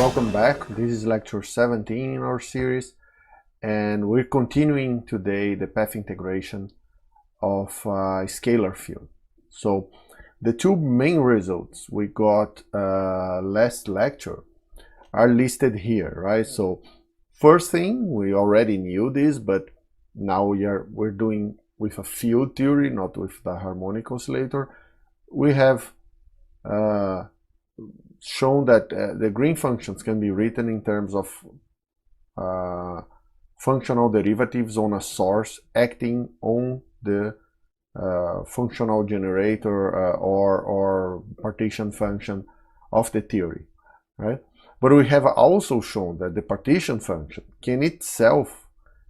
welcome back. This is lecture 17 in our series, and we're continuing today the path integration of scalar field. So the two main results we got last lecture are listed here, right? So first thing, we already knew this, but now we're doing with a field theory, not with the harmonic oscillator. We have shown that the green functions can be written in terms of functional derivatives on a source acting on the functional generator or partition function of the theory, right? But we have also shown that the partition function can itself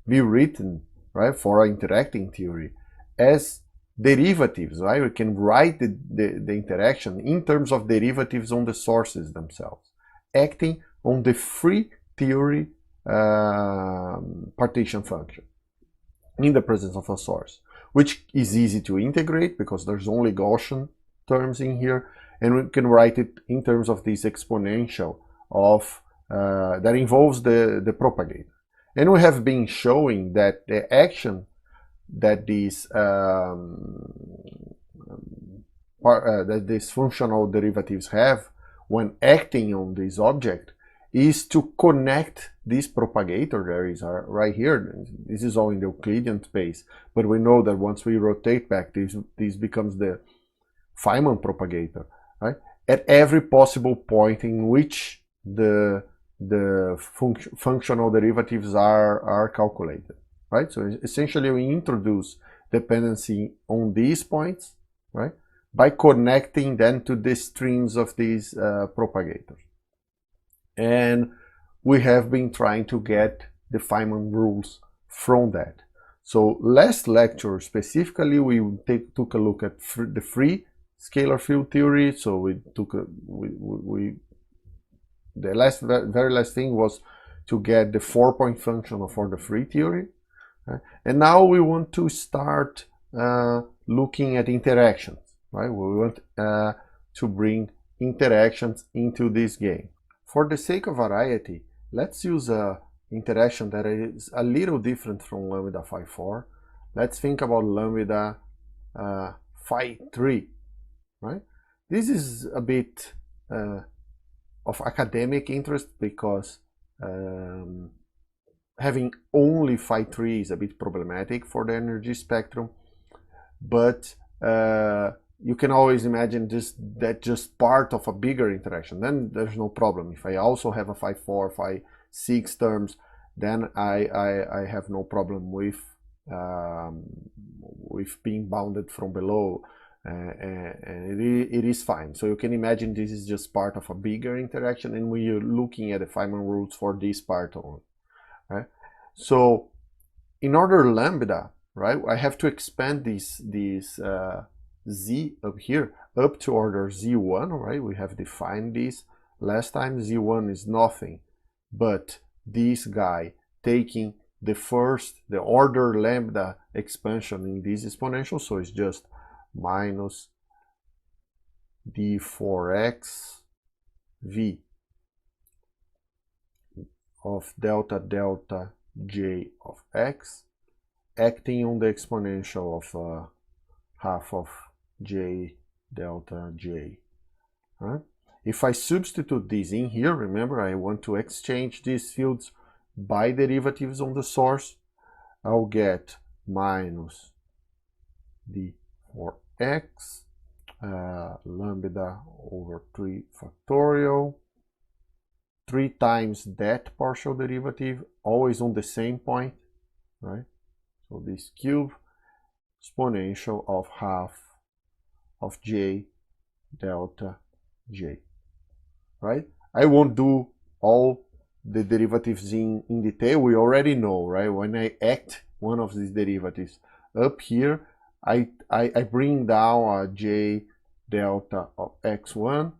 be written, right, for an interacting theory as derivatives, right? We can write the interaction in terms of derivatives on the sources themselves, acting on the free theory partition function in the presence of a source, which is easy to integrate because there's only Gaussian terms in here, and we can write it in terms of this exponential of that involves the propagator. And we have been showing that the action that these functional derivatives have when acting on this object is to connect this propagator. There is right here. This is all in the Euclidean space, but we know that once we rotate back, this becomes the Feynman propagator, right? At every possible point in which the functional derivatives are calculated. Right? So essentially we introduce dependency on these points, right, by connecting them to the streams of these propagators. And we have been trying to get the Feynman rules from that. So last lecture specifically we took a look at the free scalar field theory. So we took the very last thing was to get the 4-point function for the free theory. And now we want to start looking at interactions, right? We want to bring interactions into this game. For the sake of variety, let's use an interaction that is a little different from lambda phi 4. Let's think about lambda phi 3, right? This is a bit of academic interest because having only phi 3 is a bit problematic for the energy spectrum, but you can always imagine just part of a bigger interaction. Then there's no problem. If I also have a phi 4, phi 6 terms, then I have no problem with being bounded from below, and it is fine. So you can imagine this is just part of a bigger interaction, and we are looking at the Feynman rules for this part only. Right? So in order lambda, right, I have to expand this z up here up to order z1, right? We have defined this last time. Z1 is nothing but this guy taking the order lambda expansion in this exponential, so it's just minus d4x v of delta delta j of x acting on the exponential of half of j delta j. Right? If I substitute this in here, remember I want to exchange these fields by derivatives on the source, I'll get minus d4x lambda over 3 factorial 3 times that partial derivative, always on the same point, right? So this cube exponential of half of j delta j, right? I won't do all the derivatives in detail. We already know, right? When I act one of these derivatives up here, I bring down a j delta of x1,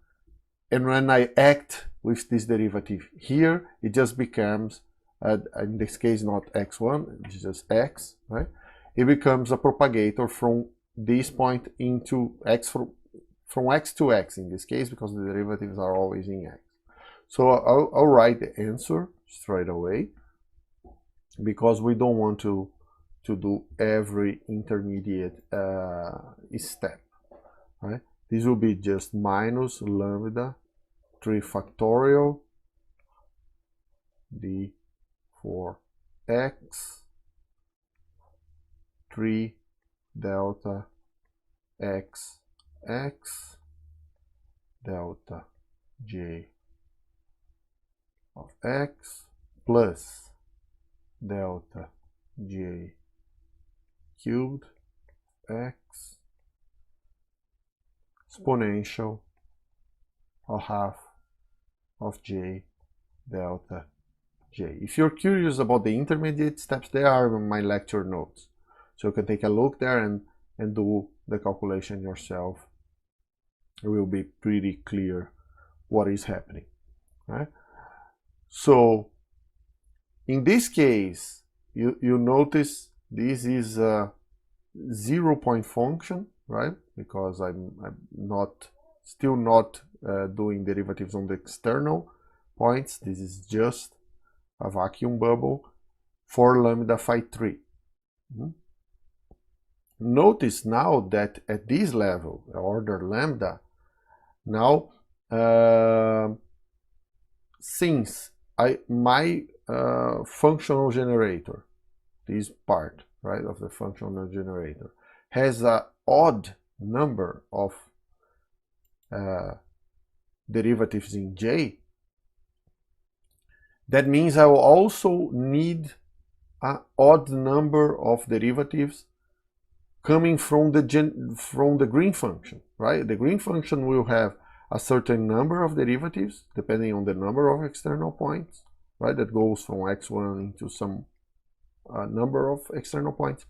and when I act with this derivative here, it just becomes, in this case, not x1, it's just x, right? It becomes a propagator from this point into x, from x to x in this case, because the derivatives are always in x. So I'll write the answer straight away, because we don't want to do every intermediate step, right? This will be just minus lambda 3 factorial d for x 3 delta x x delta j of x plus delta j cubed x exponential of half of j delta j. If you're curious about the intermediate steps, they are in my lecture notes, so you can take a look there and do the calculation yourself. It will be pretty clear what is happening, right? So in this case, you notice this is a 0-point function, right? Because I'm still not doing derivatives on the external points. This is just a vacuum bubble for lambda phi 3. Notice now that at this level, order lambda, now since my functional generator, this part, right, of the functional generator, has an odd number of derivatives in J, that means I will also need an odd number of derivatives coming from the green function, right? The green function will have a certain number of derivatives depending on the number of external points, right? That goes from x1 into some number of external points.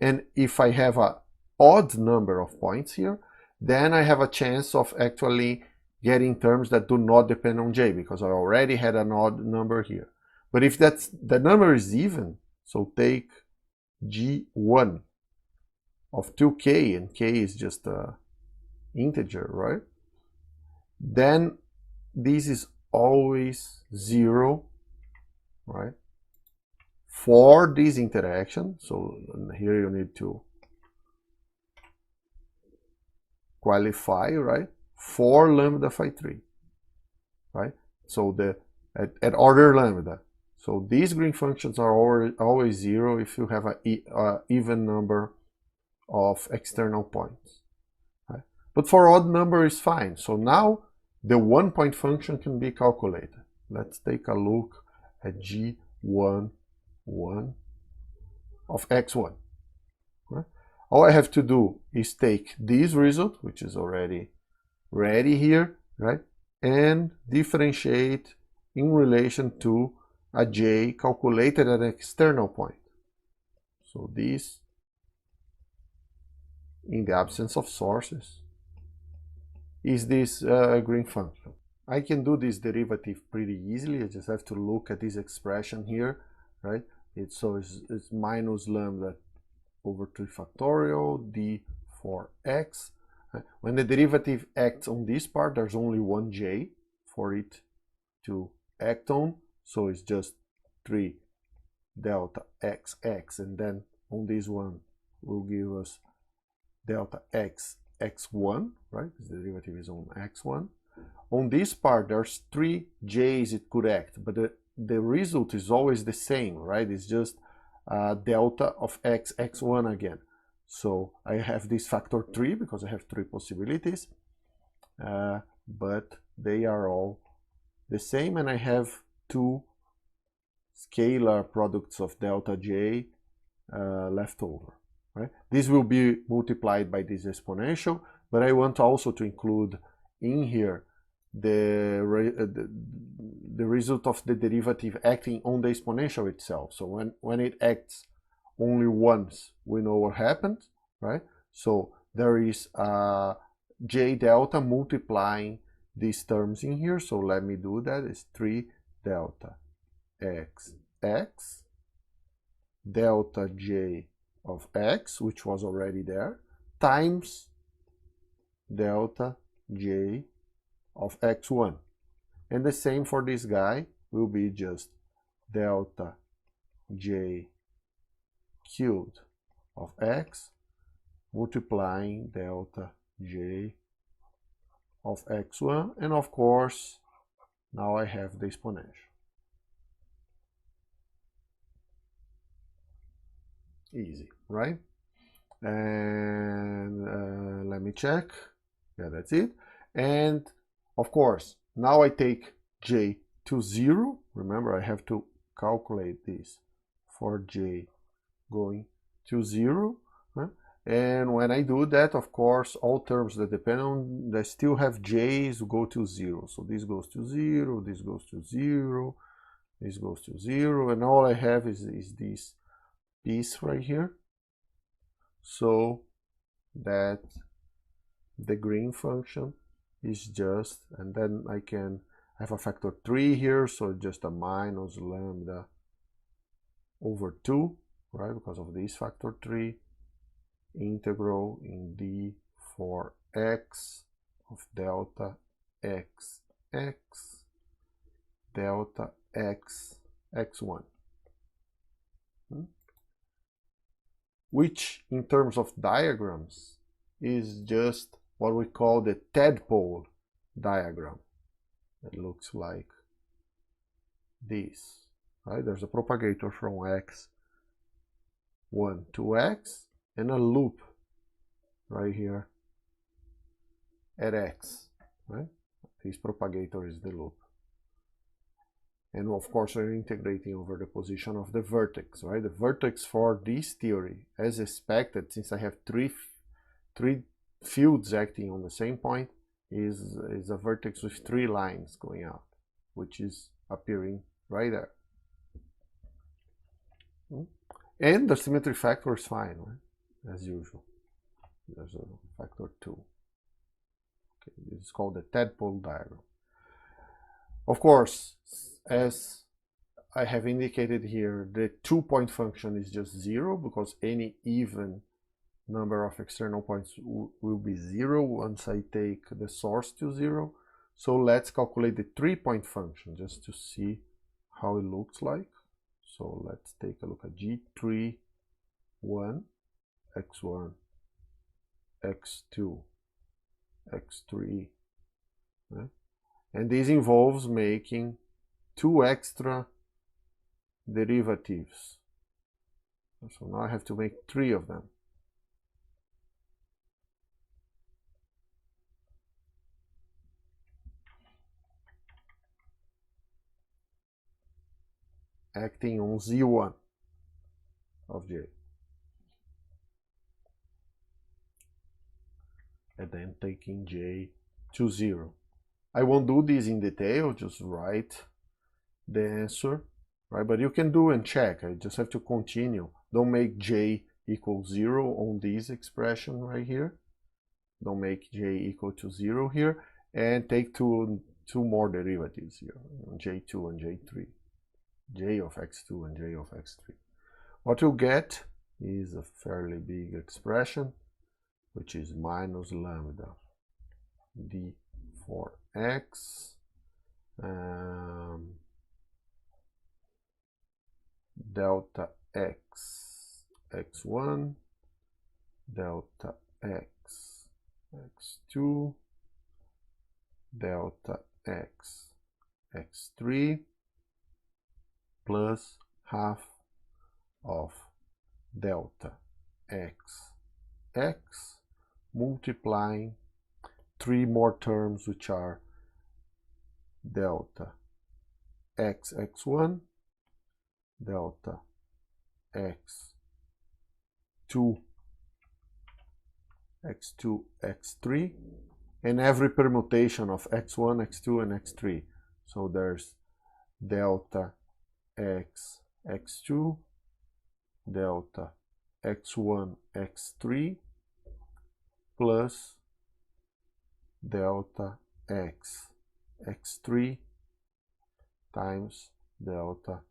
And if I have an odd number of points here, then I have a chance of actually getting terms that do not depend on j, because I already had an odd number here. But if the number is even, so take g1 of 2k, and k is just a integer, right? Then this is always 0, right? For this interaction. So here you need to qualify, right? For lambda phi 3, right? So at order lambda. So these green functions are always 0 if you have an even number of external points, right? But for odd number is fine. So now the 1-point function can be calculated. Let's take a look at g1 of x1. Right? All I have to do is take this result, which is already ready here, right, and differentiate in relation to a j calculated at an external point. So this, in the absence of sources, is this green function. I can do this derivative pretty easily. I just have to look at this expression here, right? It's minus lambda over 3 factorial d for x. When the derivative acts on this part, there's only one j for it to act on, so it's just 3 delta xx, and then on this one will give us delta x x1, right? The derivative is on x1. On this part, there's 3 j's it could act, but the result is always the same, right? It's just delta of x x1 again. So I have this factor 3 because I have 3 possibilities, but they are all the same, and I have 2 scalar products of delta j left over. Right? This will be multiplied by this exponential, but I want also to include in here the result of the derivative acting on the exponential itself. So when it acts only once, we know what happened, right? So there is j delta multiplying these terms in here. So let me do that. It's 3 delta x x delta j of x, which was already there, times delta j of x1. And the same for this guy will be just delta j cubed of x multiplying delta j of x1, and of course now I have the exponential. Easy, right? And let me check. Yeah, that's it. And of course now I take j to 0. Remember, I have to calculate this for j going to 0. And when I do that, of course, all terms that depend on, that still have j's go to 0. So this goes to 0, this goes to 0, this goes to 0, and all I have is this piece right here. So that the green function is just, and then I can have a factor 3 here, so just a minus lambda over 2, right, because of this factor 3, integral in d for x of delta x delta x x1, which in terms of diagrams is just what we call the tadpole diagram. It looks like this, right? There's a propagator from x1 to x and a loop right here at x, right? This propagator is the loop. And of course we're integrating over the position of the vertex, right? The vertex for this theory, as expected, since I have three fields acting on the same point, is a vertex with 3 lines going out, which is appearing right there. And the symmetry factor is fine, right? As usual. There's a factor 2. Okay, this is called the tadpole diagram. Of course, as I have indicated here, the 2-point function is just 0 because any even number of external points will be 0 once I take the source to 0. So let's calculate the 3-point function just to see how it looks like. So let's take a look at G3, 1, x1, x2, x3, right? And this involves making 2 extra derivatives. So now I have to make 3 of them. Acting on z1 of j. And then taking j to 0. I won't do this in detail, just write the answer, right? But you can do and check. I just have to continue. Don't make j equal 0 on this expression right here. Don't make j equal to 0 here. And take two more derivatives here, j2 and j3. J of x2 and j of x3. What you'll get is a fairly big expression, which is minus lambda d for x, delta x x1, delta x x2, delta x x3, plus half of delta x x multiplying 3 more terms, which are delta x x1, delta x2 x3, and every permutation of x1, x2, and x3. So there's delta x x2, delta x1 x3, plus delta x x3 times delta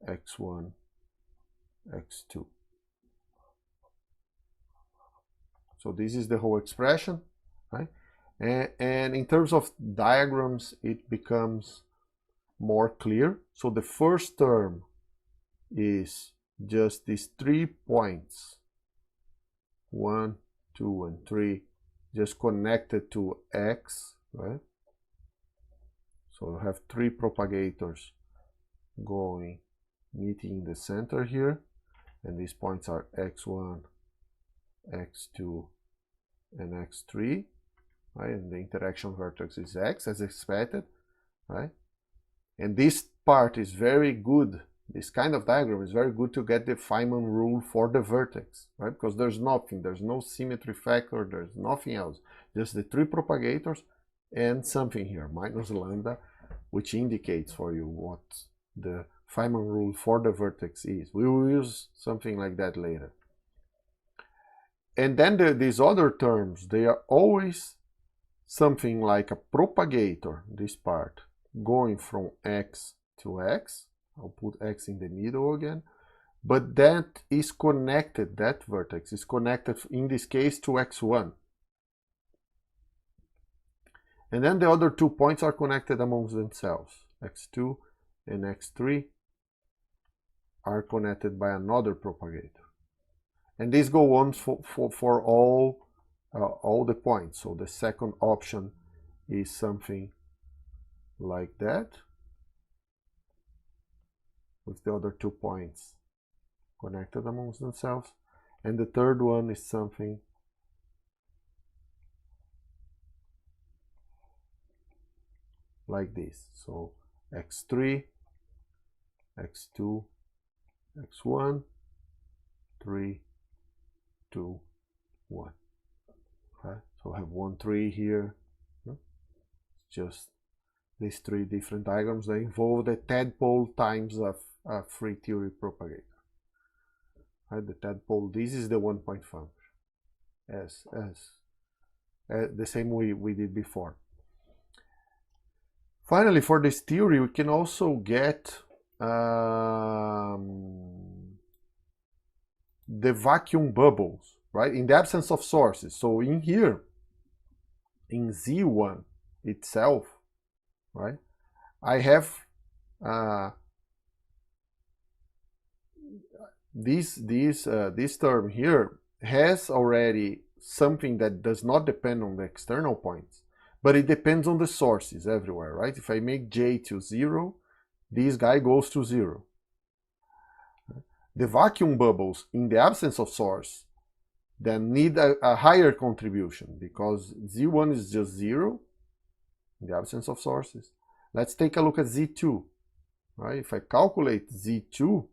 x1 x2. So this is the whole expression, right? And in terms of diagrams, it becomes more clear. So the first term is just these 3 points, 1, 2, and 3, just connected to x, right? So you have 3 propagators meeting in the center here, and these points are x1, x2, and x3, right? And the interaction vertex is x as expected, right? And this part is very good. This kind of diagram is very good to get the Feynman rule for the vertex, right? Because there's nothing, there's no symmetry factor, there's nothing else. Just the 3 propagators and something here, minus lambda, which indicates for you what the Feynman rule for the vertex is. We will use something like that later. And then these other terms, they are always something like a propagator, this part, going from x to x. I'll put x in the middle again. But that is connected, that vertex is connected, in this case, to x1. And then the other 2 points are connected amongst themselves. x2 and x3 are connected by another propagator. And this goes on for all the points. So the second option is something like that, with the other 2 points connected amongst themselves. And the third one is something like this. So x3, x2, x1, 3, 2, 1. Okay? So I have 1, 3 here. Just these 3 different diagrams that involve the tadpole times a free theory propagator. Right? The tadpole, this is the 1-point function, as the same we did before. Finally, for this theory, we can also get the vacuum bubbles, right? In the absence of sources. So in here, in Z1 itself, right, I have this term here has already something that does not depend on the external points, but it depends on the sources everywhere, right? If I make j to 0, this guy goes to 0. The vacuum bubbles in the absence of source then need a higher contribution, because Z1 is just 0 in the absence of sources. Let's take a look at Z2, right? If I calculate Z2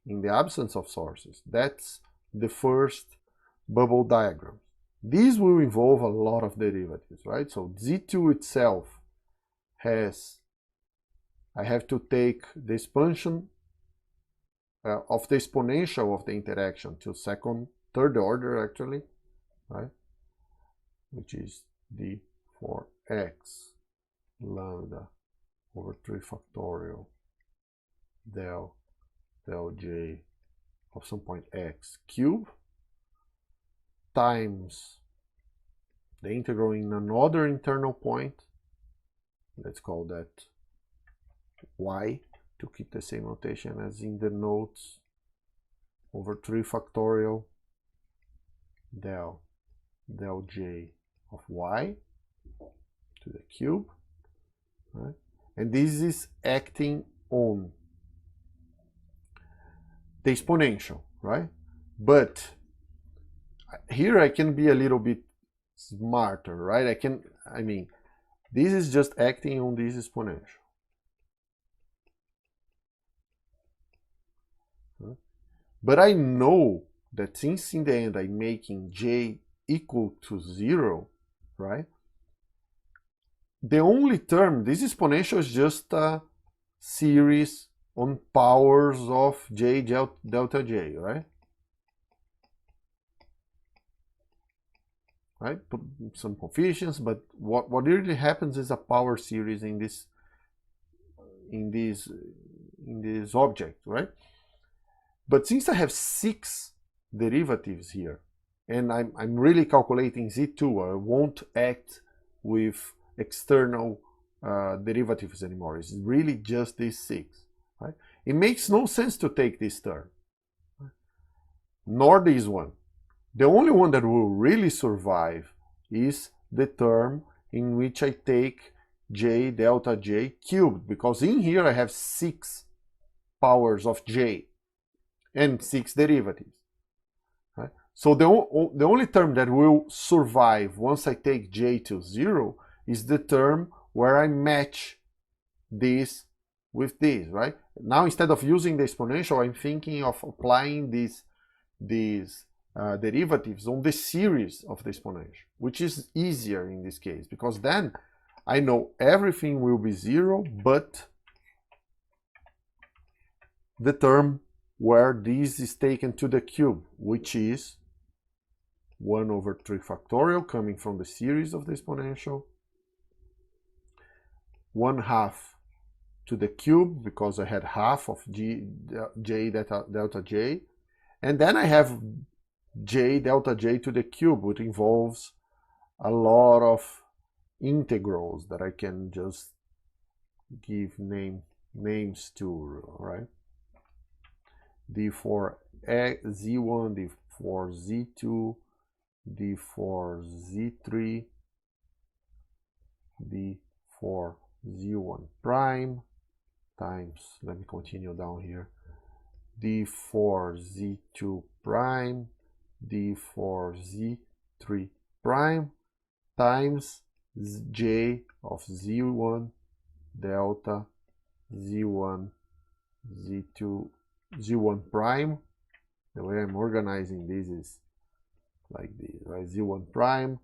in the absence of sources, that's the first bubble diagram. These will involve a lot of derivatives, right? So Z2 itself has, I have to take the expansion of the exponential of the interaction to third order actually, right? Which is d for x lambda over 3 factorial del j of some point x cubed times the integral in another internal point, let's call that y to keep the same notation as in the notes, over 3 factorial del j of y to the cube, right? And this is acting on the exponential, right? But here I can be a little bit smarter, right? I mean, this is just acting on this exponential. But I know that since in the end I'm making j equal to 0, right? The only term, this exponential is just a series on powers of j delta j, right? Right? Put some coefficients, but what really happens is a power series in this object, right? But since I have 6 derivatives here, and I'm really calculating Z2. I won't act with external derivatives anymore. It's really just these 6. Right? It makes no sense to take this term, nor this one. The only one that will really survive is the term in which I take j delta j cubed, because in here I have 6 powers of j and 6 derivatives. Right? So the only term that will survive once I take j to 0 is the term where I match this with this, right? Now instead of using the exponential, I'm thinking of applying these derivatives on the series of the exponential, which is easier in this case, because then I know everything will be 0, but the term where this is taken to the cube, which is 1 over 3 factorial coming from the series of the exponential, 1/2 to the cube, because I had half of j delta j, and then I have j delta j to the cube, which involves a lot of integrals that I can just give names to, right? d for z1, d for z2, d for z3, d for z1 prime times, let me continue down here, d for z2 prime, d for z3 prime times j of z1 delta z1 z2 z1 prime. The way I'm organizing this is like this, right? z1 prime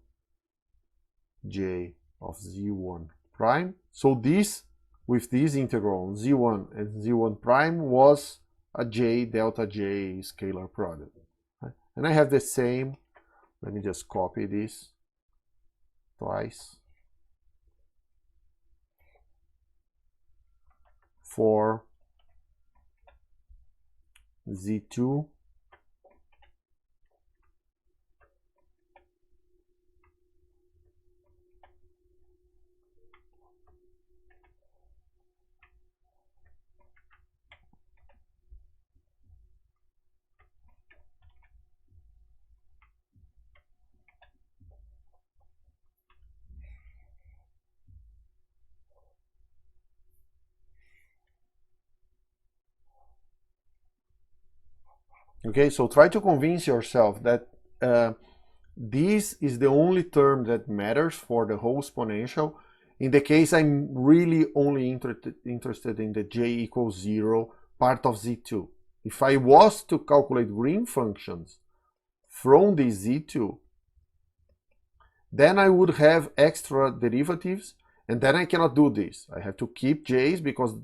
j of z1 prime. So this, with this integral on z1 and z1 prime, was a j delta j scalar product. Right? And I have the same, let me just copy this twice, for z2 Okay, so try to convince yourself that this is the only term that matters for the whole exponential. In the case I'm really only interested in the j equals 0 part of z2. If I was to calculate green functions from the z2, then I would have extra derivatives, and then I cannot do this. I have to keep j's, because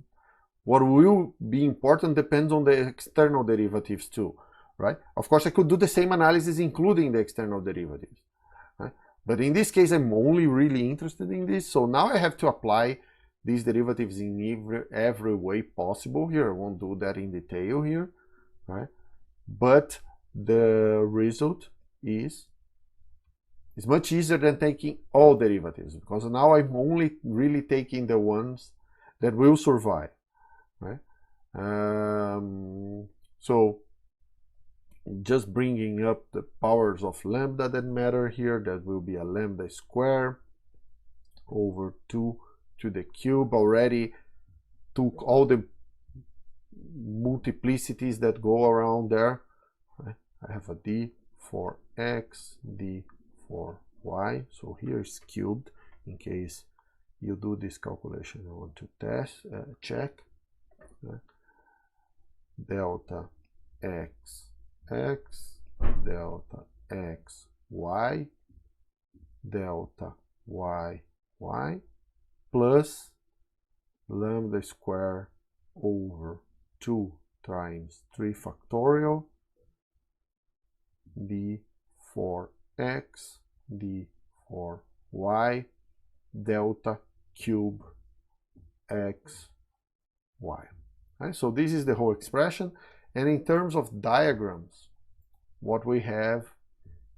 what will be important depends on the external derivatives too. Right? Of course, I could do the same analysis including the external derivatives. Right? But in this case, I'm only really interested in this. So now I have to apply these derivatives in every way possible here. I won't do that in detail here. Right? But the result is much easier than taking all derivatives, because now I'm only really taking the ones that will survive. Right? So just bringing up the powers of lambda that matter here, that will be a lambda square over 2 to the cube. Already took all the multiplicities that go around there. I have a d for x, d for y, so here is cubed in case you do this calculation. I want to check. Delta x x, delta x y, delta y y, plus lambda square over 2 times 3 factorial, d for x, d for y, delta cube x y. Right? So this is the whole expression. And in terms of diagrams, what we have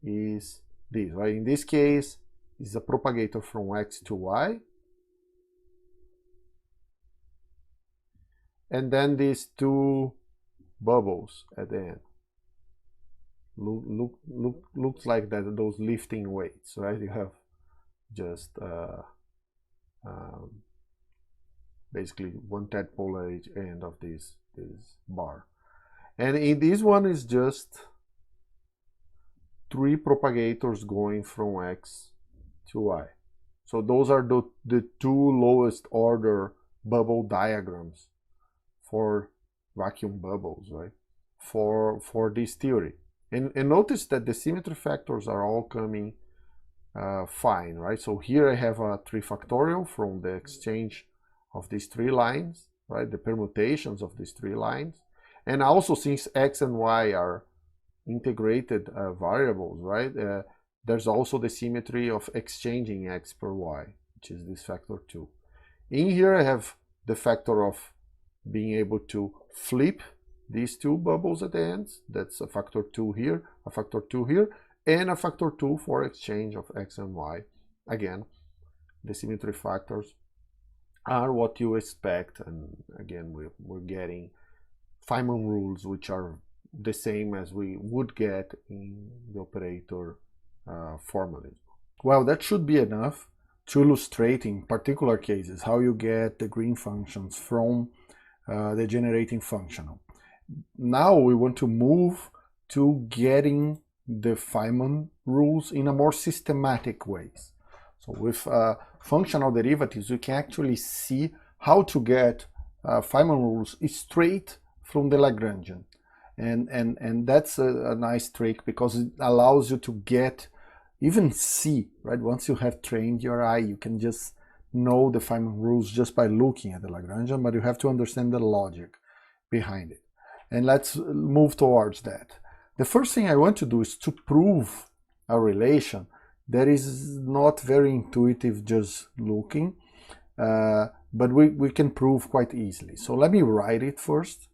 is this, right? In this case, it's a propagator from x to y. And then these two bubbles at the end. Looks like that, those lifting weights, right? You have just basically one tadpole at each end of this bar. And in this one is just 3 propagators going from x to y. So those are the 2 lowest order bubble diagrams for vacuum bubbles, right? For this theory. And notice that the symmetry factors are all coming fine, right? So here I have a 3 factorial from the exchange of these 3 lines, right? The permutations of these 3 lines. And also, since x and y are integrated variables, right? There's also the symmetry of exchanging x per y, which is this factor 2. In here I have the factor of being able to flip these 2 bubbles at the ends. That's a factor 2 here, a factor 2 here, and a factor 2 for exchange of x and y. Again, the symmetry factors are what you expect, and again we're getting Feynman rules which are the same as we would get in the operator formalism. Well, that should be enough to illustrate in particular cases how you get the green functions from the generating functional. Now we want to move to getting the Feynman rules in a more systematic ways. So with functional derivatives, we can actually see how to get Feynman rules straight from the Lagrangian. And that's a nice trick because it allows you to get, even see, right? Once you have trained your eye, you can just know the Feynman rules just by looking at the Lagrangian, but you have to understand the logic behind it. And let's move towards that. The first thing I want to do is to prove a relation that is not very intuitive just looking, but we can prove quite easily. So let me write it first,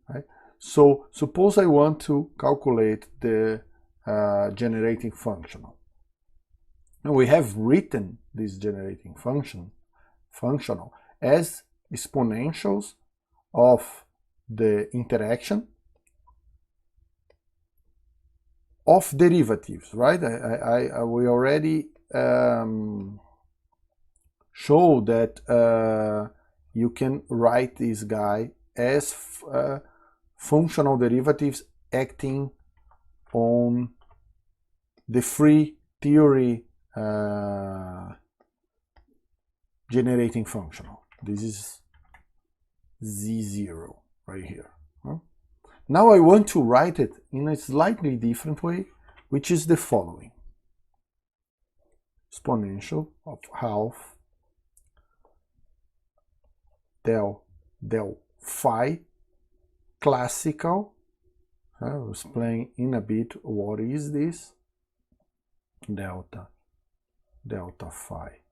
right? So suppose I want to calculate the generating functional. Now we have written this generating functional as exponentials of the interaction of derivatives, right? We already show that you can write this guy as functional derivatives acting on the free theory generating functional. This is Z0 right here. Now I want to write it in a slightly different way, which is the following. Exponential of half del phi classical. I will explain in a bit what is this. Delta phi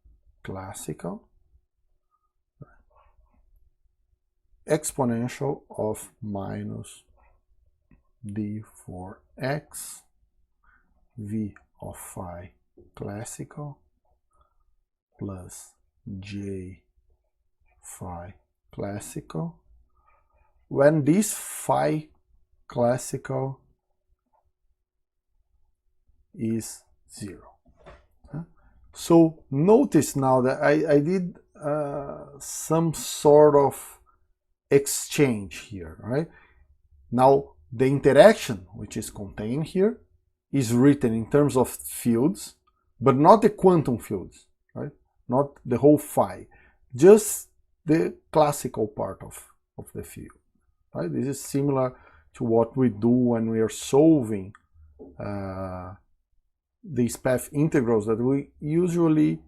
classical. Exponential of minus d for x v of phi classical plus j phi classical when this phi classical is 0. So notice now that I did some sort of exchange here, right? Now the interaction which is contained here is written in terms of fields, but not the quantum fields, right? Not the whole phi, just the classical part of the field, right? This is similar to what we do when we are solving these path integrals that we usually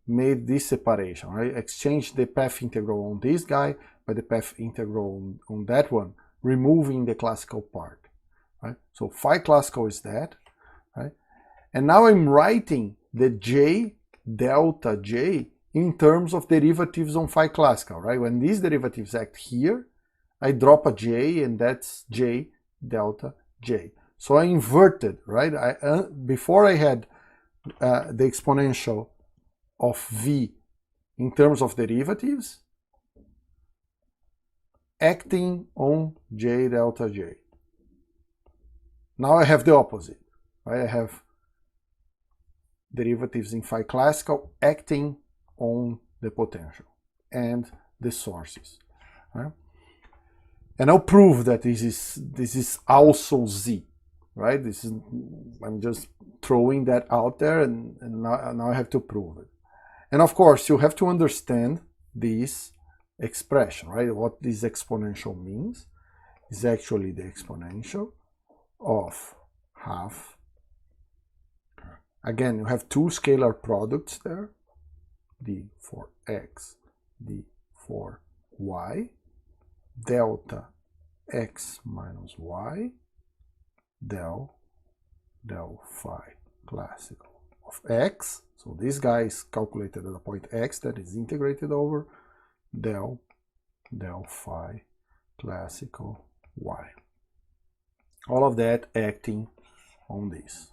made this separation, right? Exchange the path integral on this guy by the path integral on that one, removing the classical part, right? So phi classical is that, right? And now I'm writing the j delta j in terms of derivatives on phi classical, right? When these derivatives act here, I drop a j and that's j delta j. So I inverted, right? Before I had the exponential of v in terms of derivatives acting on j delta j. Now I have the opposite, right? I have derivatives in phi classical acting on the potential and the sources, right? And I'll prove that this is also z, right? I'm just throwing that out there, and now I have to prove it. And of course, you have to understand this expression, right? What this exponential means is actually the exponential of half. Again, you have two scalar products there, d for x, d for y, delta x minus y, del phi classical of x. So this guy is calculated at a point x that is integrated over del phi classical y. All of that acting on this.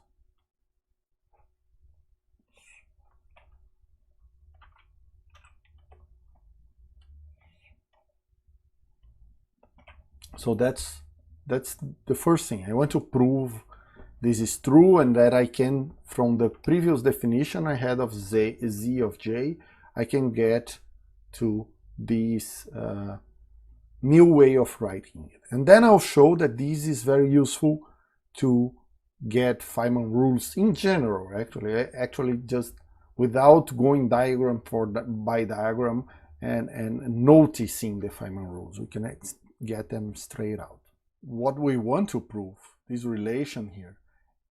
So that's the first thing. I want to prove this is true, and that I can, from the previous definition I had of z of j, I can get to this new way of writing it. And then I'll show that this is very useful to get Feynman rules in general, actually just without going diagram by diagram and noticing the Feynman rules. We can get them straight out. What we want to prove, this relation here,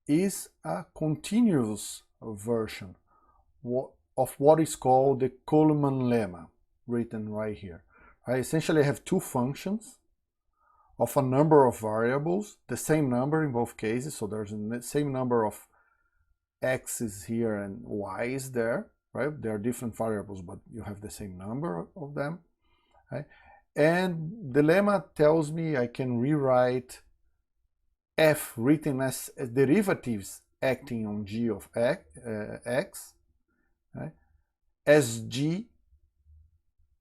is a continuous version of what is called the Colliman lemma, written right here. I essentially have two functions of a number of variables, the same number in both cases, so there's the same number of x's here and y's there, right? They are different variables, but you have the same number of them, right? And the lemma tells me I can rewrite f written as derivatives acting on g of x, right, as g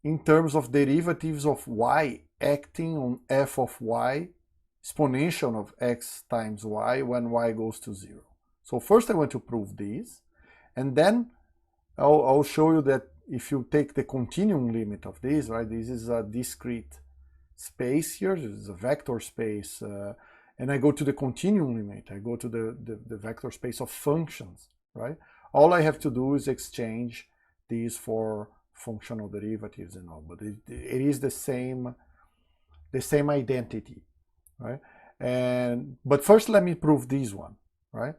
in terms of derivatives of y acting on f of y exponential of x times y when y goes to 0. So first I want to prove this, and then I'll show you that if you take the continuum limit of this, right, this is a discrete space here, this is a vector space, and I go to the continuum limit, I go to the vector space of functions, right? All I have to do is exchange these for functional derivatives and all, but it is the same identity, right? But first let me prove this one, right?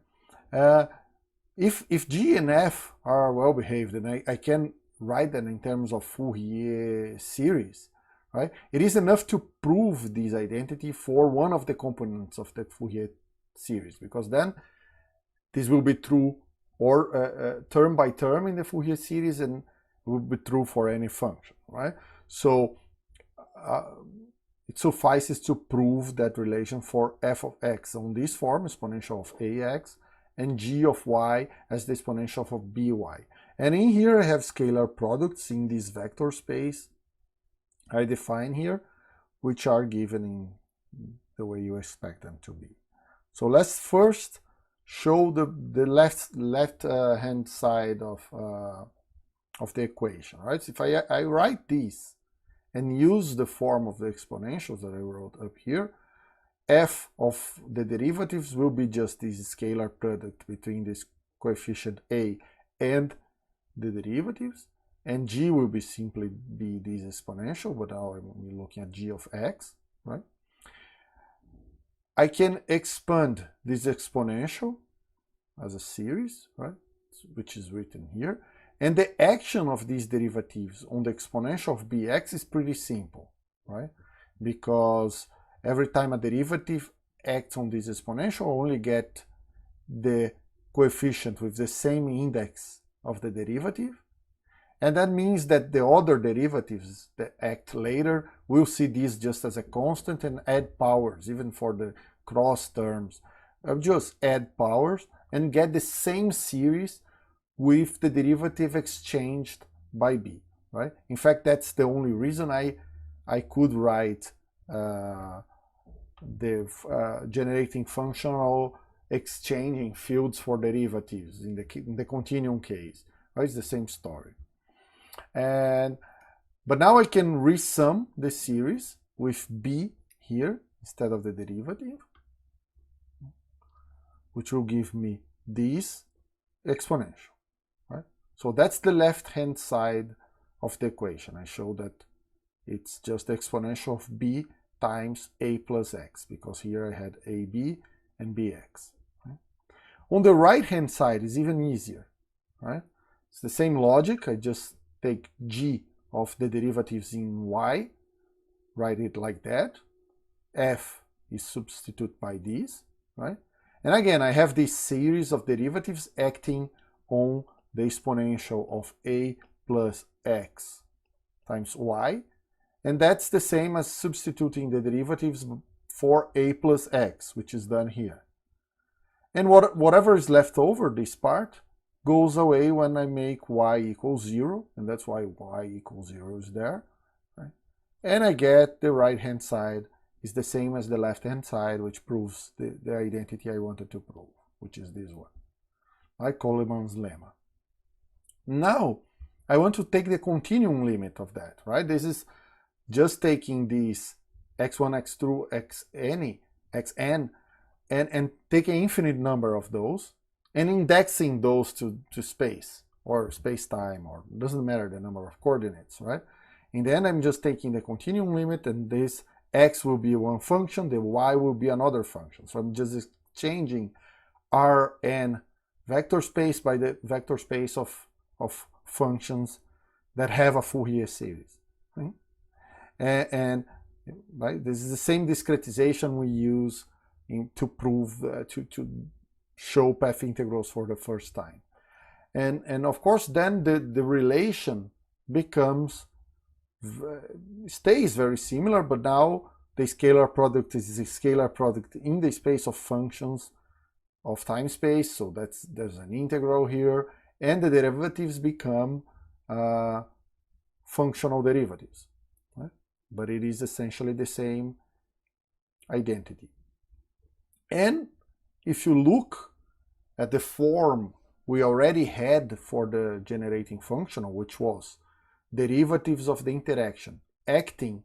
If G and F are well behaved, and I can write them in terms of Fourier series, right? It is enough to prove this identity for one of the components of that Fourier series, because then this will be true or term by term in the Fourier series, and will be true for any function, right? So it suffices to prove that relation for f of x on this form, exponential of ax, and g of y as the exponential of by. And in here I have scalar products in this vector space I define here, which are given in the way you expect them to be. So let's first show the left hand side of the equation, right? So if I write this and use the form of the exponentials that I wrote up here, f of the derivatives will be just this scalar product between this coefficient a and the derivatives, and g will be simply be this exponential, but now I'm looking at g of x, right? I can expand this exponential as a series, right, which is written here, and the action of these derivatives on the exponential of bx is pretty simple, right? Because every time a derivative acts on this exponential, I only get the coefficient with the same index of the derivative, and that means that the other derivatives that act later will see this just as a constant and add powers, even for the cross terms, I'll just add powers and get the same series with the derivative exchanged by b, right? In fact, that's the only reason I could write generating functional exchanging fields for derivatives in the continuum case. Right? It's the same story. But now I can resum the series with b here instead of the derivative, which will give me this exponential. Right? So that's the left-hand side of the equation. I show that it's just the exponential of b times a plus x, because here I had ab and bx. Right? On the right-hand side is even easier. Right? It's the same logic. I just take g of the derivatives in y, write it like that. F is substituted by this, right? And again, I have this series of derivatives acting on the exponential of a plus x times y, and that's the same as substituting the derivatives for a plus x, which is done here. And whatever is left over, this part, goes away when I make y equals 0, and that's why y equals 0 is there. Right? And I get the right-hand side is the same as the left-hand side, which proves the identity I wanted to prove, which is this one, like Colliman's lemma. Now, I want to take the continuum limit of that, right? This is just taking these x1, x2, xn, and take an infinite number of those, and indexing those to space, or space-time, or doesn't matter the number of coordinates, right? In the end, I'm just taking the continuum limit, and this x will be one function, the y will be another function. So I'm just exchanging Rn vector space by the vector space of functions that have a Fourier series. Right? And right, this is the same discretization we use to prove, to show path integrals for the first time. And of course, then the relation stays very similar, but now the scalar product is a scalar product in the space of functions of time space, so there's an integral here, and the derivatives become functional derivatives, right? But it is essentially the same identity. And if you look at the form we already had for the generating functional, which was derivatives of the interaction acting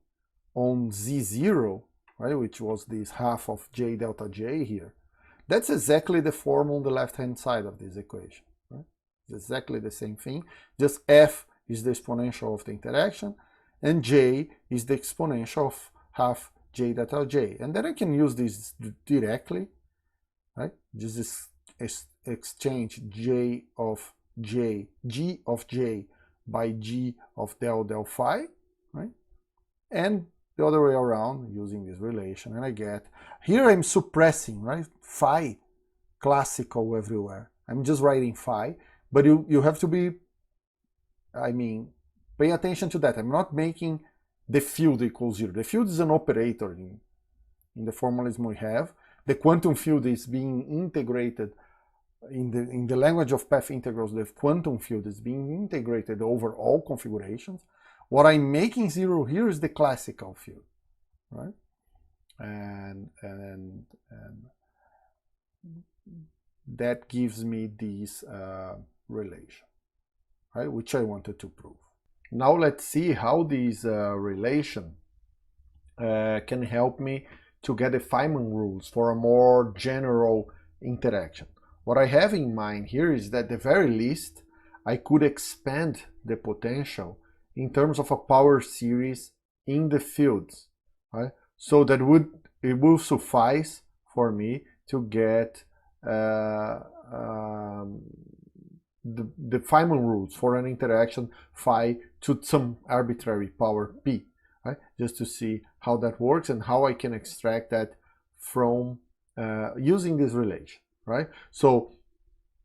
on z0, right, which was this half of j delta j here, that's exactly the form on the left-hand side of this equation. Right? It's exactly the same thing, just f is the exponential of the interaction, and j is the exponential of half j delta j. And then I can use this directly, right? Just exchange g of j by g of del phi, right? And the other way around using this relation, and I get, here I'm suppressing, right? Phi, classical everywhere. I'm just writing phi, but you have to be, pay attention to that. I'm not making the field equal 0. The field is an operator in the formalism we have. The quantum field is being integrated in the language of path integrals. The quantum field is being integrated over all configurations. What I'm making 0 here is the classical field, right? And that gives me this relation, right? Which I wanted to prove. Now let's see how this relation can help me to get the Feynman rules for a more general interaction. What I have in mind here is that at the very least, I could expand the potential in terms of a power series in the fields, right? So that it will suffice for me to get the Feynman rules for an interaction phi to some arbitrary power p, right? Just to see how that works and how I can extract that from using this relation, right? So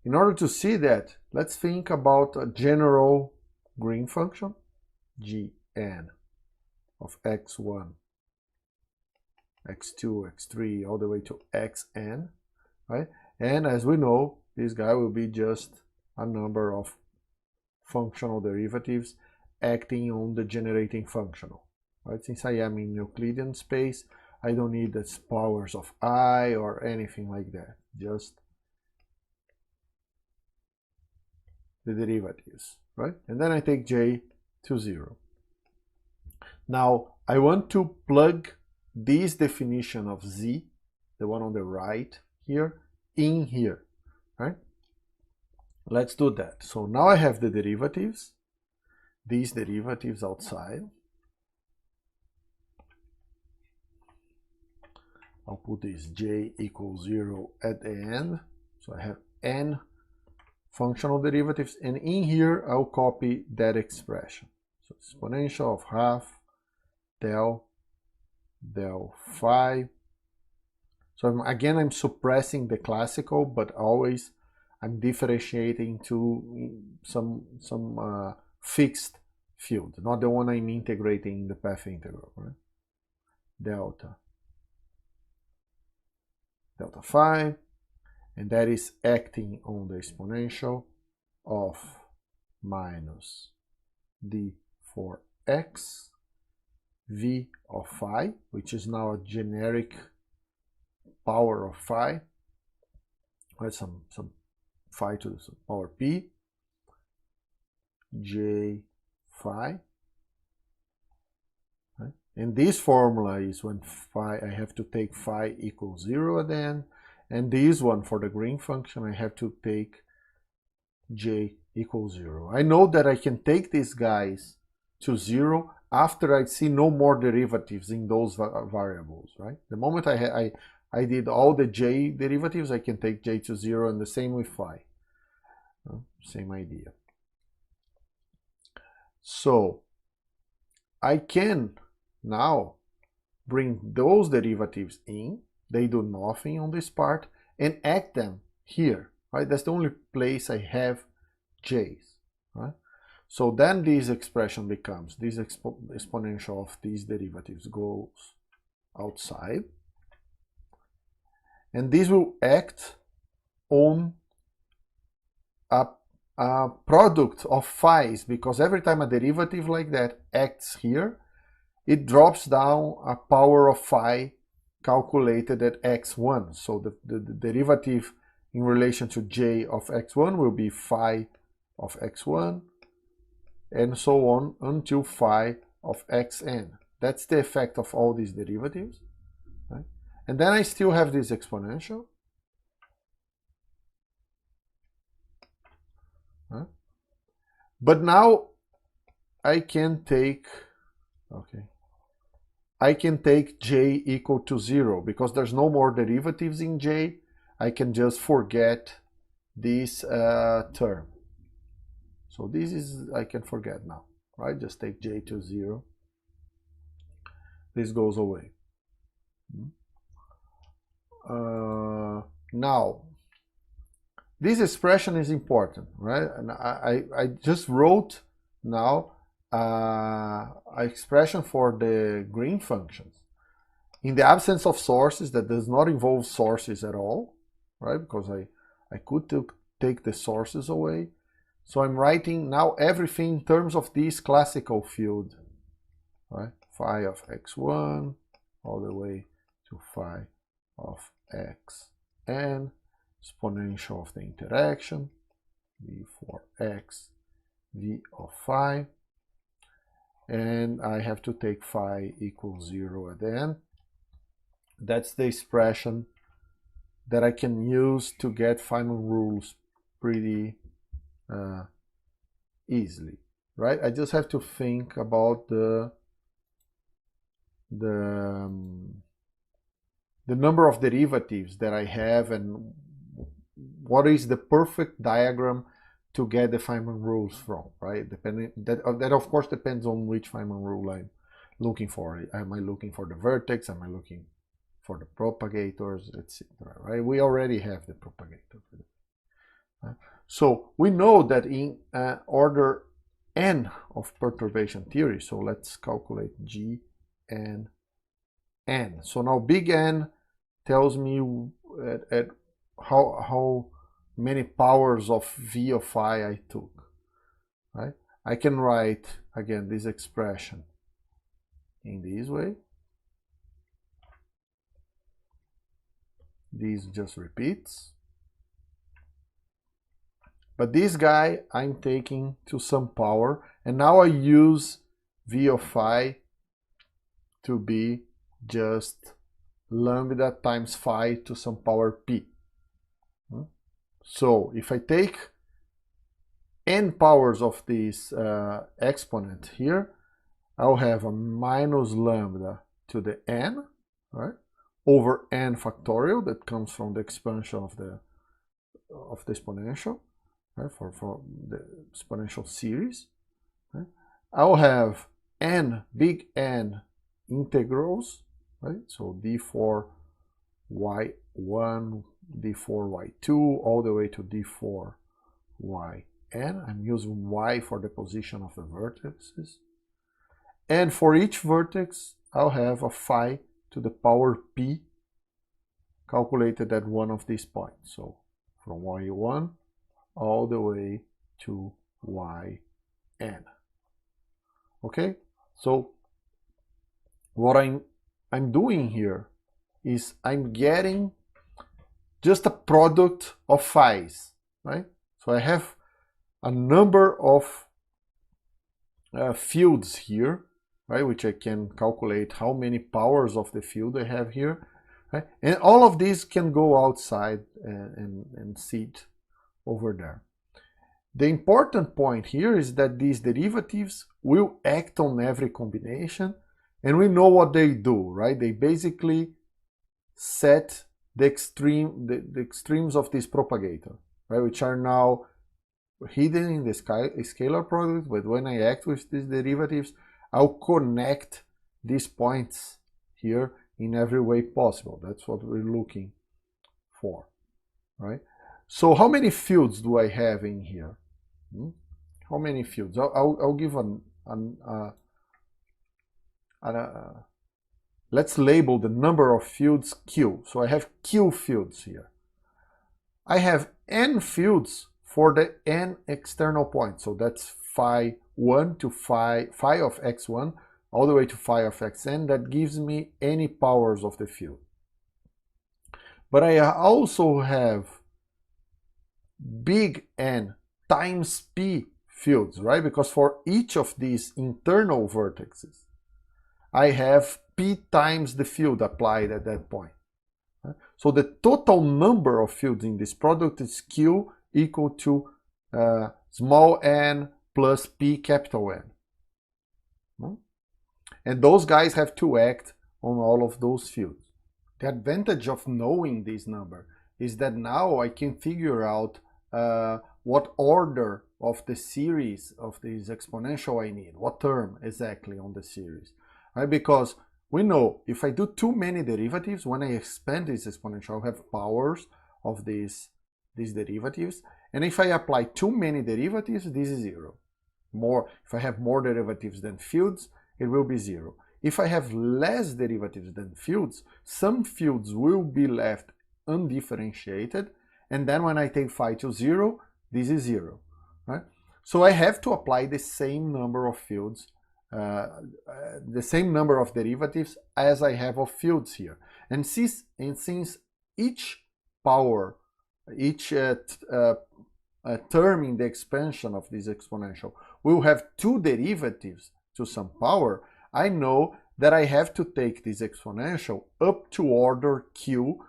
in order to see that, let's think about a general green function, gn of x1, x2, x3, all the way to xn, right? And as we know, this guy will be just a number of functional derivatives acting on the generating functional, right? Since I am in Euclidean space, I don't need the powers of I or anything like that, just the derivatives, right? And then I take j to 0. Now, I want to plug this definition of z, the one on the right here, in here, right? Let's do that. So now I have the derivatives, these derivatives outside. I'll put this j equals 0 at the end. So I have n functional derivatives, and in here I'll copy that expression. So exponential of half del phi. So again, I'm suppressing the classical, but always I'm differentiating to some fixed field, not the one I'm integrating in the path integral, right? Delta phi, and that is acting on the exponential of minus d for x v of phi, which is now a generic power of phi, right? Some phi to the power p, j phi, right? And this formula is when phi, I have to take phi equals 0 at the end, and this one for the green function, I have to take j equals 0. I know that I can take these guys to 0 after I see no more derivatives in those variables, right? The moment I did all the j derivatives, I can take j to 0, and the same with phi. Same idea. So I can now bring those derivatives in. They do nothing on this part, and add them here, right? That's the only place I have j's, right? So then this expression becomes, this exponential of these derivatives goes outside, and this will act on a product of phi's, because every time a derivative like that acts here, it drops down a power of phi calculated at x1. So the derivative in relation to j of x1 will be phi of x1, and so on until phi of xn. That's the effect of all these derivatives, right? And then I still have this exponential, right? But now I can take, I can take j equal to 0, because there's no more derivatives in j. I can just forget this term. So this is, I can forget now, right? Just take j to 0. This goes away. Now, this expression is important, right? And I just wrote now an expression for the green functions. In the absence of sources, that does not involve sources at all, right? Because I could take the sources away. So I'm writing now everything in terms of this classical field, right? Phi of x1 all the way to phi of xn, exponential of the interaction, v for x, v of phi, and I have to take phi equals 0 at the end. That's the expression that I can use to get Feynman rules pretty easily, right? I just have to think about the number of derivatives that I have, and what is the perfect diagram to get the Feynman rules from, right? That of course depends on which Feynman rule I'm looking for. Am I looking for the vertex? Am I looking for the propagators, etc., right? We already have the propagator. So we know that in order n of perturbation theory, so let's calculate g and n. So now big N tells me at how many powers of v of I took, right? I can write again this expression in this way. This just repeats. But this guy I'm taking to some power, and now I use v of I to be just lambda times phi to some power p. So if I take n powers of this exponent here, I'll have a minus lambda to the n, right, over n factorial that comes from the expansion of the exponential, right, for the exponential series. Right? I'll have n, big N integrals, right? So d4 y1, d4 y2, all the way to d4 yn. I'm using y for the position of the vertices. And for each vertex, I'll have a phi to the power p calculated at one of these points. So from y1 all the way to yn. Okay? So what I'm doing here is I'm getting just a product of phi's, right? So I have a number of fields here, right, which I can calculate how many powers of the field I have here, right? And all of these can go outside and sit over there. The important point here is that these derivatives will act on every combination, and we know what they do, right? They basically set the extremes of this propagator, right, which are now hidden in the scalar product, but when I act with these derivatives, I'll connect these points here in every way possible. That's what we're looking for, right? So how many fields do I have in here? How many fields? I'll give let's label the number of fields Q. So I have Q fields here. I have N fields for the N external points. So that's phi 1 to phi of x1 all the way to phi of xn. That gives me any powers of the field. But I also have big N times p fields, right? Because for each of these internal vertices, I have p times the field applied at that point. So the total number of fields in this product is Q equal to small n plus p capital N. And those guys have to act on all of those fields. The advantage of knowing this number is that now I can figure out what order of the series of this exponential I need, what term exactly on the series, right? Because we know if I do too many derivatives, when I expand this exponential, I'll have powers of these derivatives. And if I apply too many derivatives, this is zero. If I have more derivatives than fields, it will be zero. If I have less derivatives than fields, some fields will be left undifferentiated. And then when I take phi to 0, this is 0. Right? So I have to apply the same number of fields, the same number of derivatives as I have of fields here. And since each power, each term in the expansion of this exponential will have two derivatives to some power, I know that I have to take this exponential up to order q,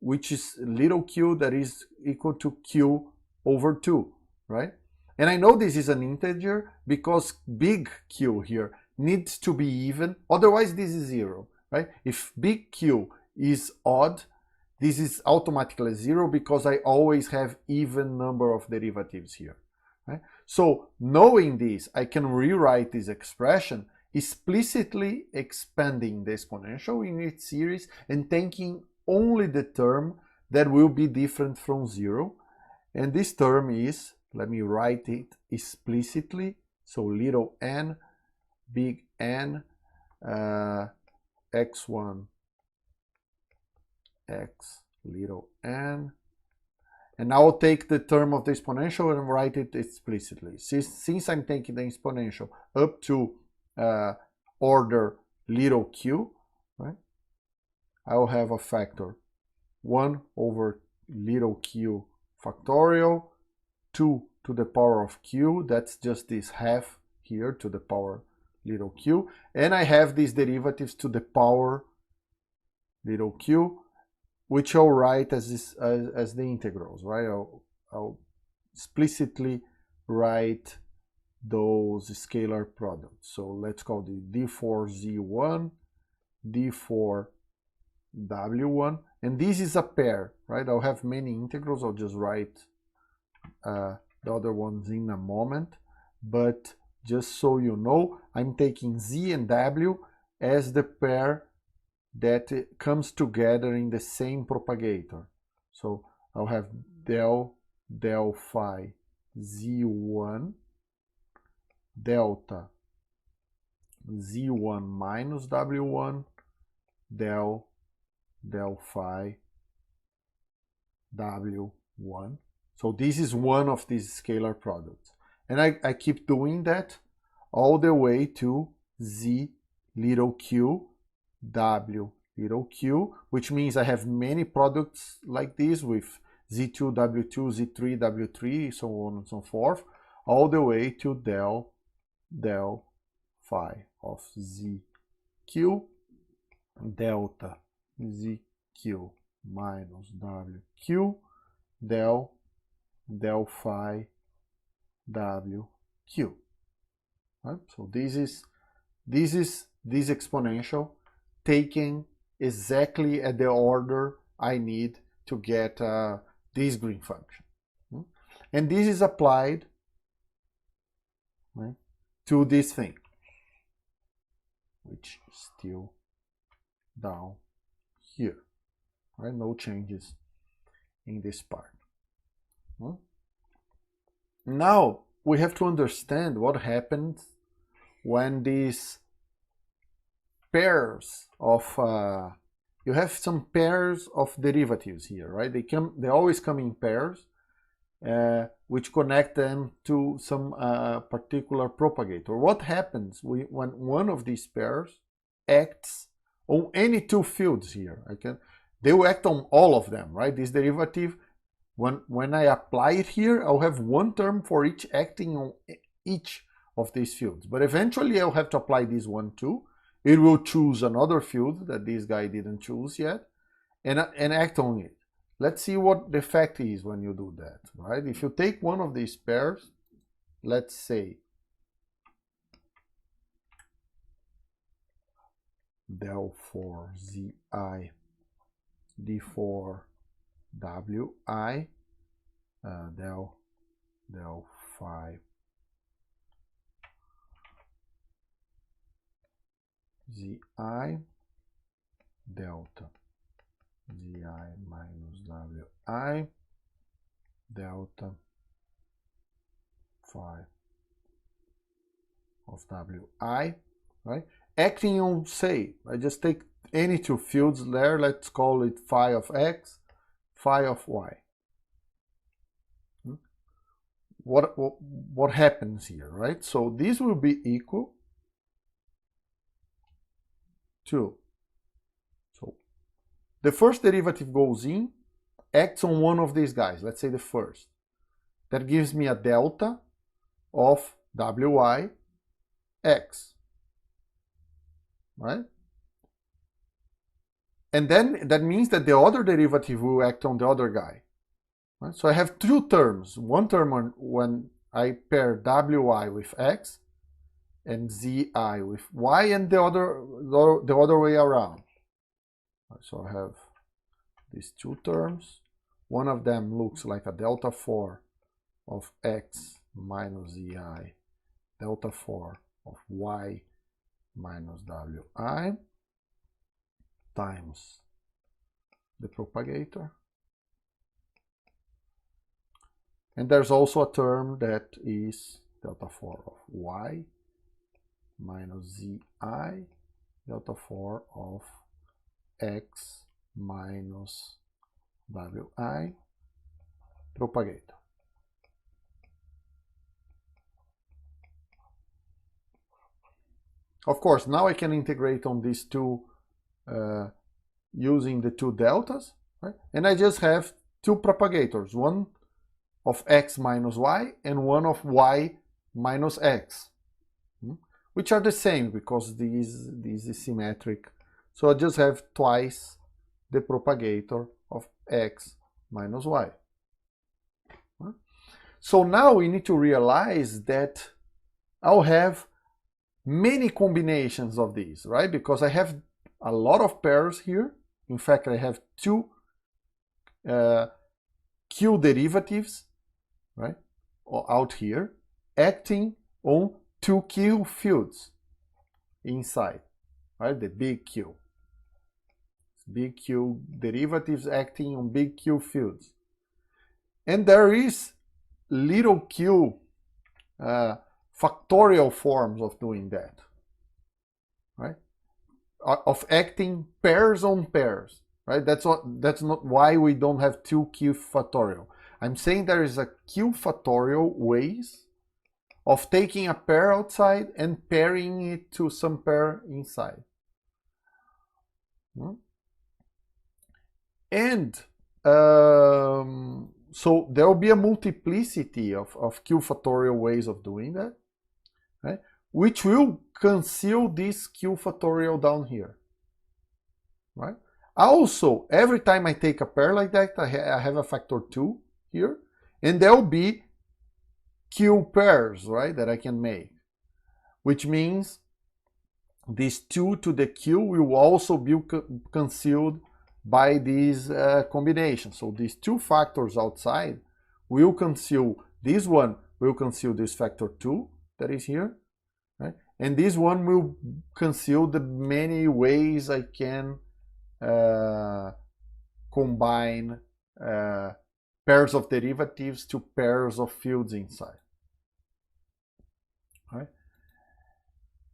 which is little q that is equal to q over 2, right? And I know this is an integer because big Q here needs to be even, otherwise this is 0, right? If big Q is odd, this is automatically 0 because I always have even number of derivatives here, right? So knowing this, I can rewrite this expression explicitly expanding the exponential in its series and taking only the term that will be different from 0. And this term is, let me write it explicitly, so little n, big N, x1, x little n, And now I'll take the term of the exponential and write it explicitly. Since I'm taking the exponential up to order little q, right? I will have a factor 1 over little q factorial, 2 to the power of q, that's just this half here to the power little q, and I have these derivatives to the power little q, which I'll write as the integrals, right? I'll explicitly write those scalar products. So let's call the d4z1, d4w1, and this is a pair, right? I'll have many integrals. I'll just write the other ones in a moment, but just so you know, I'm taking z and w as the pair that comes together in the same propagator. So I'll have del phi z1 delta z1 minus w1 del phi w1. So this is one of these scalar products. And I keep doing that all the way to z little q w little q, which means I have many products like this with z2, w2, z3, w3, so on and so forth, all the way to del phi of zq delta zq minus wq del phi wq. Right? So this is this exponential taken exactly at the order I need to get this green function. And this is applied, right, to this thing, which is still down here. Right? No changes in this part. Now we have to understand what happens when these pairs of you have some pairs of derivatives here, right? They always come in pairs, which connect them to some particular propagator. What happens when one of these pairs acts on any two fields here? They will act on all of them, right? This derivative, when I apply it here, I'll have one term for each acting on each of these fields. But eventually I'll have to apply this one too. It will choose another field that this guy didn't choose yet and act on it. Let's see what the effect is when you do that, right? If you take one of these pairs, let's say del 4 zi d4 wi del phi zi delta zi minus wi delta phi of wi, right? Acting on, say, I just take any two fields there, let's call it phi of x, phi of y. What happens here, right? So this will be equal to, so the first derivative goes in, acts on one of these guys, let's say the first. That gives me a delta of wi x, right? And then that means that the other derivative will act on the other guy. Right? So I have two terms. One term when I pair wi with x and zi with y, and the other way around. Right, so I have these two terms. One of them looks like a delta 4 of x minus zi, delta 4 of y minus wi times the propagator. And there's also a term that is delta 4 of y minus zi delta 4 of x minus wi propagator. Of course, now I can integrate on these two using the two deltas, right? And I just have two propagators, one of x minus y and one of y minus x, which are the same because this is symmetric. So I just have twice the propagator of x minus y. So now we need to realize that I'll have many combinations of these, right? Because I have a lot of pairs here. In fact, I have two Q derivatives, right, out here, acting on two Q fields inside, right? The big Q. Big Q derivatives acting on big Q fields. And there is little q factorial forms of doing that, right? Of acting pairs on pairs, right? That's not why we don't have two q factorial. I'm saying there is a q factorial ways of taking a pair outside and pairing it to some pair inside. And so there will be a multiplicity of q factorial ways of doing that, right? Which will conceal this q factorial down here, right? Also, every time I take a pair like that, I have a factor 2 here, and there will be q pairs, right, that I can make, which means this 2 to the q will also be concealed by these combinations. So these two factors outside will conceal, this one will conceal this factor 2 that is here, right? And this one will conceal the many ways I can combine pairs of derivatives to pairs of fields inside, right?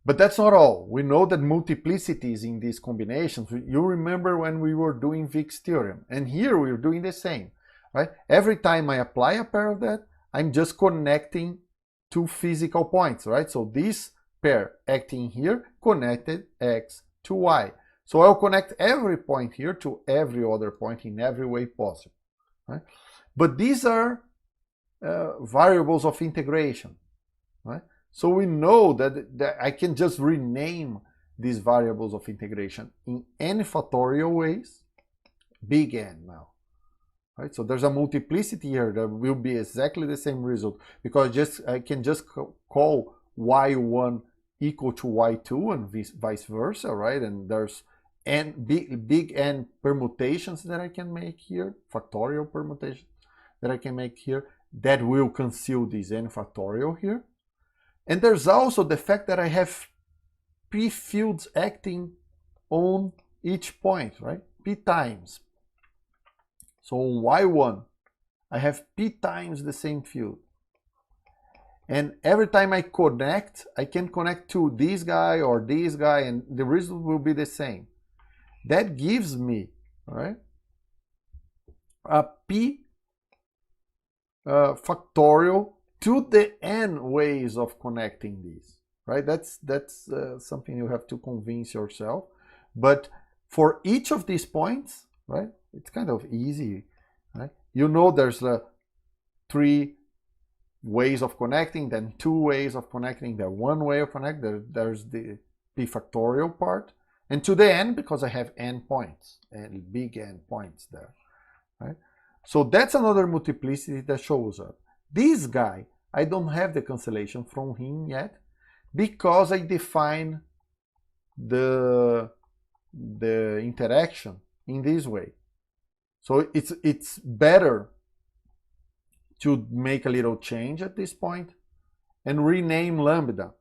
But that's not all. We know that multiplicities in these combinations. You remember when we were doing Fick's theorem, and here we're doing the same, right? Every time I apply a pair of that, I'm just connecting two physical points, right? So this pair acting here connected x to y. So I'll connect every point here to every other point in every way possible, right? But these are variables of integration, right? So we know that I can just rename these variables of integration in n factorial ways, big N now, right? So there's a multiplicity here that will be exactly the same result, because I can just call y1 equal to y2 and vice versa, right? And there's big N permutations that I can make here, factorial permutations that I can make here that will conceal this n factorial here. And there's also the fact that I have p fields acting on each point, right? P times. So on y1, I have p times the same field. And every time I connect, I can connect to this guy or this guy, and the result will be the same. That gives me, right, a p factorial to the n ways of connecting these, right? That's something you have to convince yourself. But for each of these points, right, it's kind of easy, right? You know there's 3 ways of connecting, then 2 ways of connecting, then 1 way of connecting. There's the p factorial part, and to the n, because I have n points and big N points there, right? So that's another multiplicity that shows up. This guy, I don't have the cancellation from him yet, because I define the interaction in this way. So it's better to make a little change at this point and rename lambda,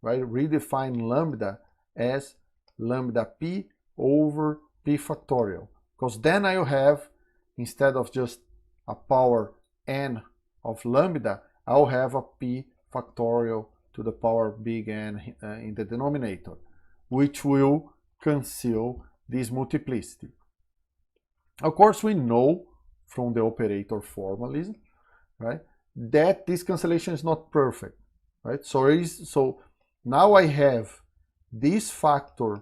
right? Redefine lambda as lambda p over p factorial, because then I'll have, instead of just a power n of lambda, I'll have a p factorial to the power big N in the denominator, which will conceal this multiplicity. Of course, we know from the operator formalism, right? That this cancellation is not perfect, right? So now I have this factor.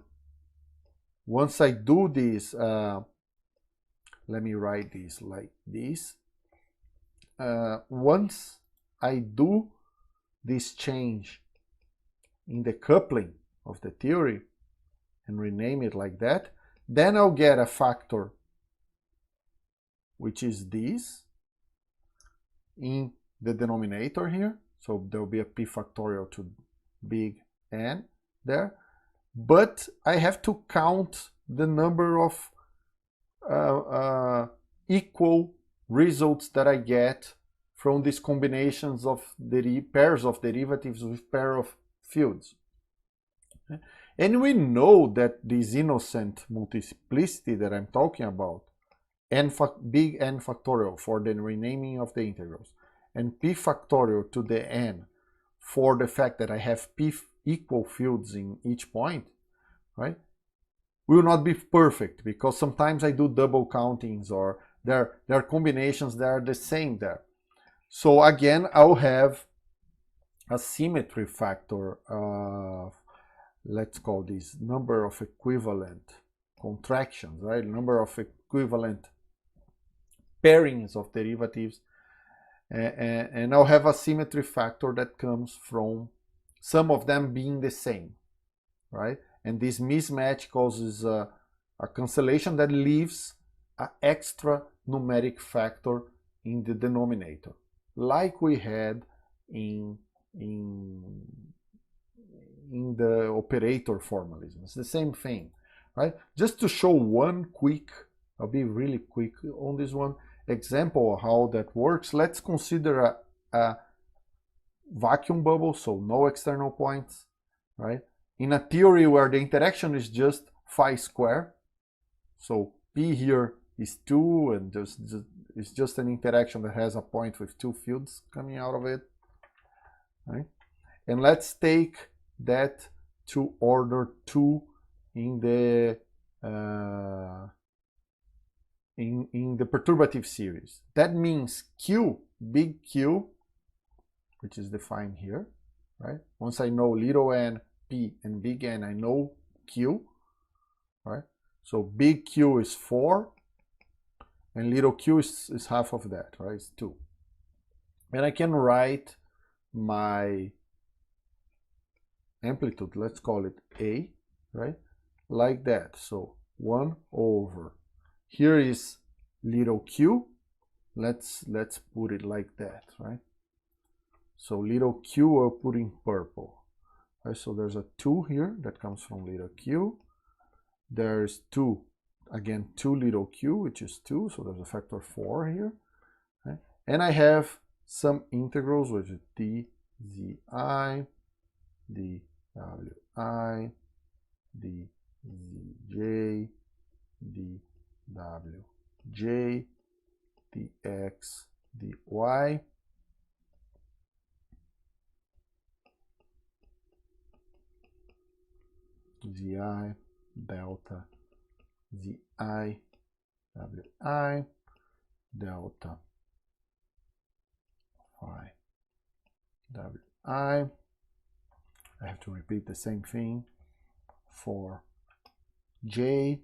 Once I do this, let me write this like this. Once I do this change in the coupling of the theory and rename it like that, then I'll get a factor which is this in the denominator here. So there will be a p factorial to big N there. But I have to count the number of equal results that I get from these combinations of pairs of derivatives with pair of fields. And we know that this innocent multiplicity that I'm talking about, big N factorial for the renaming of the integrals, and p factorial to the N for the fact that I have p equal fields in each point, right, will not be perfect, because sometimes I do double countings, or there are combinations that are the same there. So again, I'll have a symmetry factor of, let's call this number of equivalent contractions, right? Number of equivalent pairings of derivatives, and I'll have a symmetry factor that comes from some of them being the same, right? And this mismatch causes a cancellation that leaves an extra numeric factor in the denominator, like we had in the operator formalism. It's the same thing, right? Just to show one quick, I'll be really quick on this one, example of how that works. Let's consider a vacuum bubble, so no external points, right? In a theory where the interaction is just phi square, so P here is 2, and it's just an interaction that has a point with two fields coming out of it, right? And let's take that to order 2 in the in the perturbative series. That means Q, big Q, which is defined here, right? Once I know little n, P, and big N, I know Q, right? So big Q is 4, and little q is half of that, right? It's 2. And I can write my amplitude, let's call it A, right? Like that. So 1 over. Here is little q. Let's put it like that, right? So little q I'll put in purple. Right? So there's a 2 here that comes from little q. There's 2, again 2 little q, which is 2, so there's a factor 4 here. Right? And I have some integrals, which is d, zi, d, wi, d, zj, d, wj, dx, dy, zi, delta, zi, wi, delta, phi, wi. I have to repeat the same thing for j,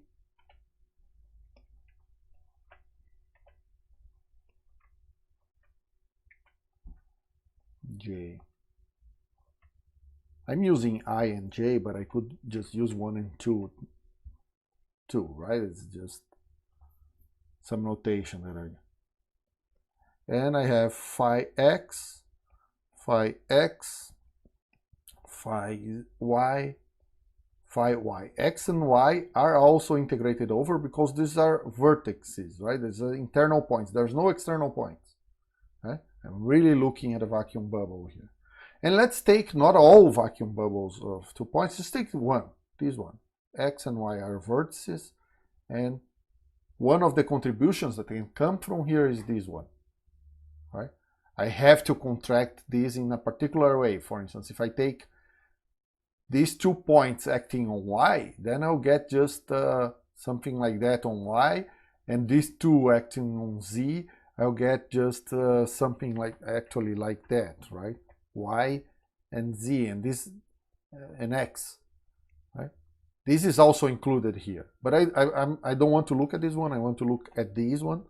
I'm using I and j, but I could just use 1 and 2 too, right? It's just some notation that and I have phi x, phi y, phi y. X and y are also integrated over because these are vertices, right? These are internal points. There's no external points, right? I'm really looking at a vacuum bubble here. And let's take not all vacuum bubbles of 2 points, just take one, this one. X and y are vertices, and one of the contributions that can come from here is this one, right? I have to contract this in a particular way. For instance, if I take these 2 points acting on y, then I'll get just something like that on y, and these two acting on z, I'll get just something like actually like that, right? Y and z, and this and x, right? This is also included here, but I don't want to look at this one. I want to look at this one,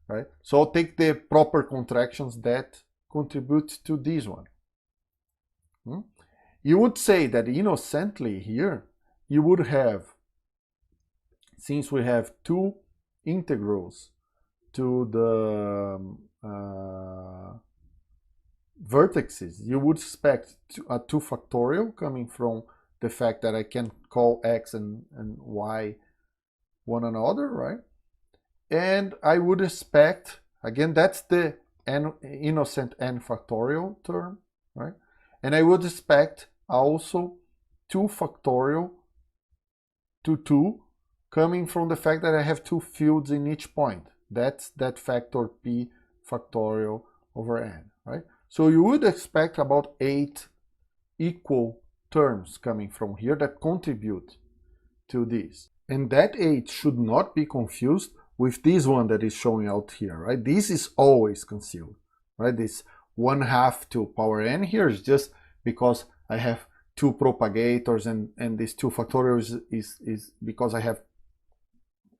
right? So I'll take the proper contractions that contribute to this one. You would say that innocently here, you would have, since we have two integrals to the vertices, you would expect a 2 factorial coming from the fact that I can call x and y one another, right? And I would expect, again, that's the innocent n factorial term, right? And I would expect also 2 factorial to 2 coming from the fact that I have two fields in each point. That's that factor p factorial over n, right? So you would expect about 8 equal terms coming from here that contribute to this. And that 8 should not be confused with this one that is showing out here, right? This is always concealed, right? This 1/2 to power n here is just because I have two propagators, and this 2 factorial is because I have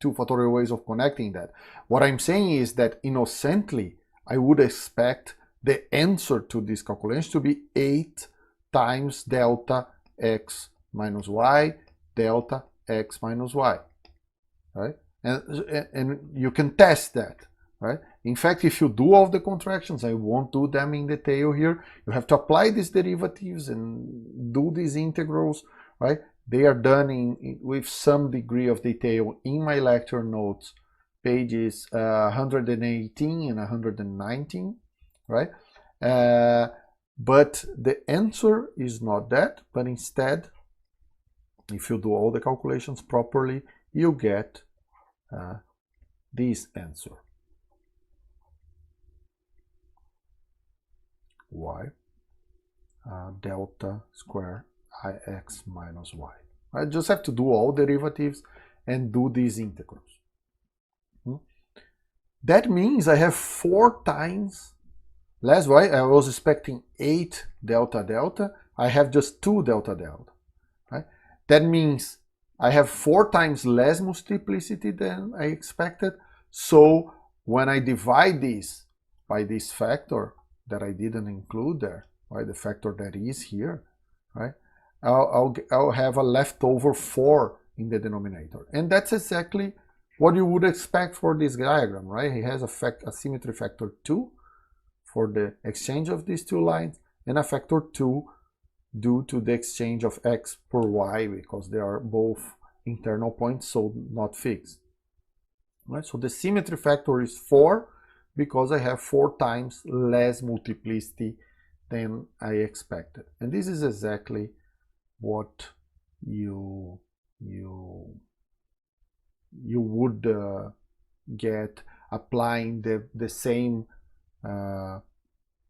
2 factorial ways of connecting that. What I'm saying is that innocently, I would expect the answer to this calculation to be 8 times delta x minus y, delta x minus y, right? And you can test that, right? In fact, if you do all the contractions, I won't do them in detail here. You have to apply these derivatives and do these integrals, right? They are done with some degree of detail in my lecture notes, pages 118 and 119, right? But the answer is not that, but instead, if you do all the calculations properly, you get this answer. Y delta square ix minus y. I just have to do all derivatives and do these integrals. That means I have 4 times less y. I was expecting 8 delta delta. I have just 2 delta delta. Right? That means I have 4 times less multiplicity than I expected. So when I divide this by this factor that I didn't include there, right, the factor that is here, right, I'll have a leftover 4 in the denominator. And that's exactly what you would expect for this diagram, right? He has a symmetry factor 2 for the exchange of these two lines, and a factor 2 due to the exchange of x per y, because they are both internal points, so not fixed. Right? So the symmetry factor is 4 because I have 4 times less multiplicity than I expected. And this is exactly what you would get applying the same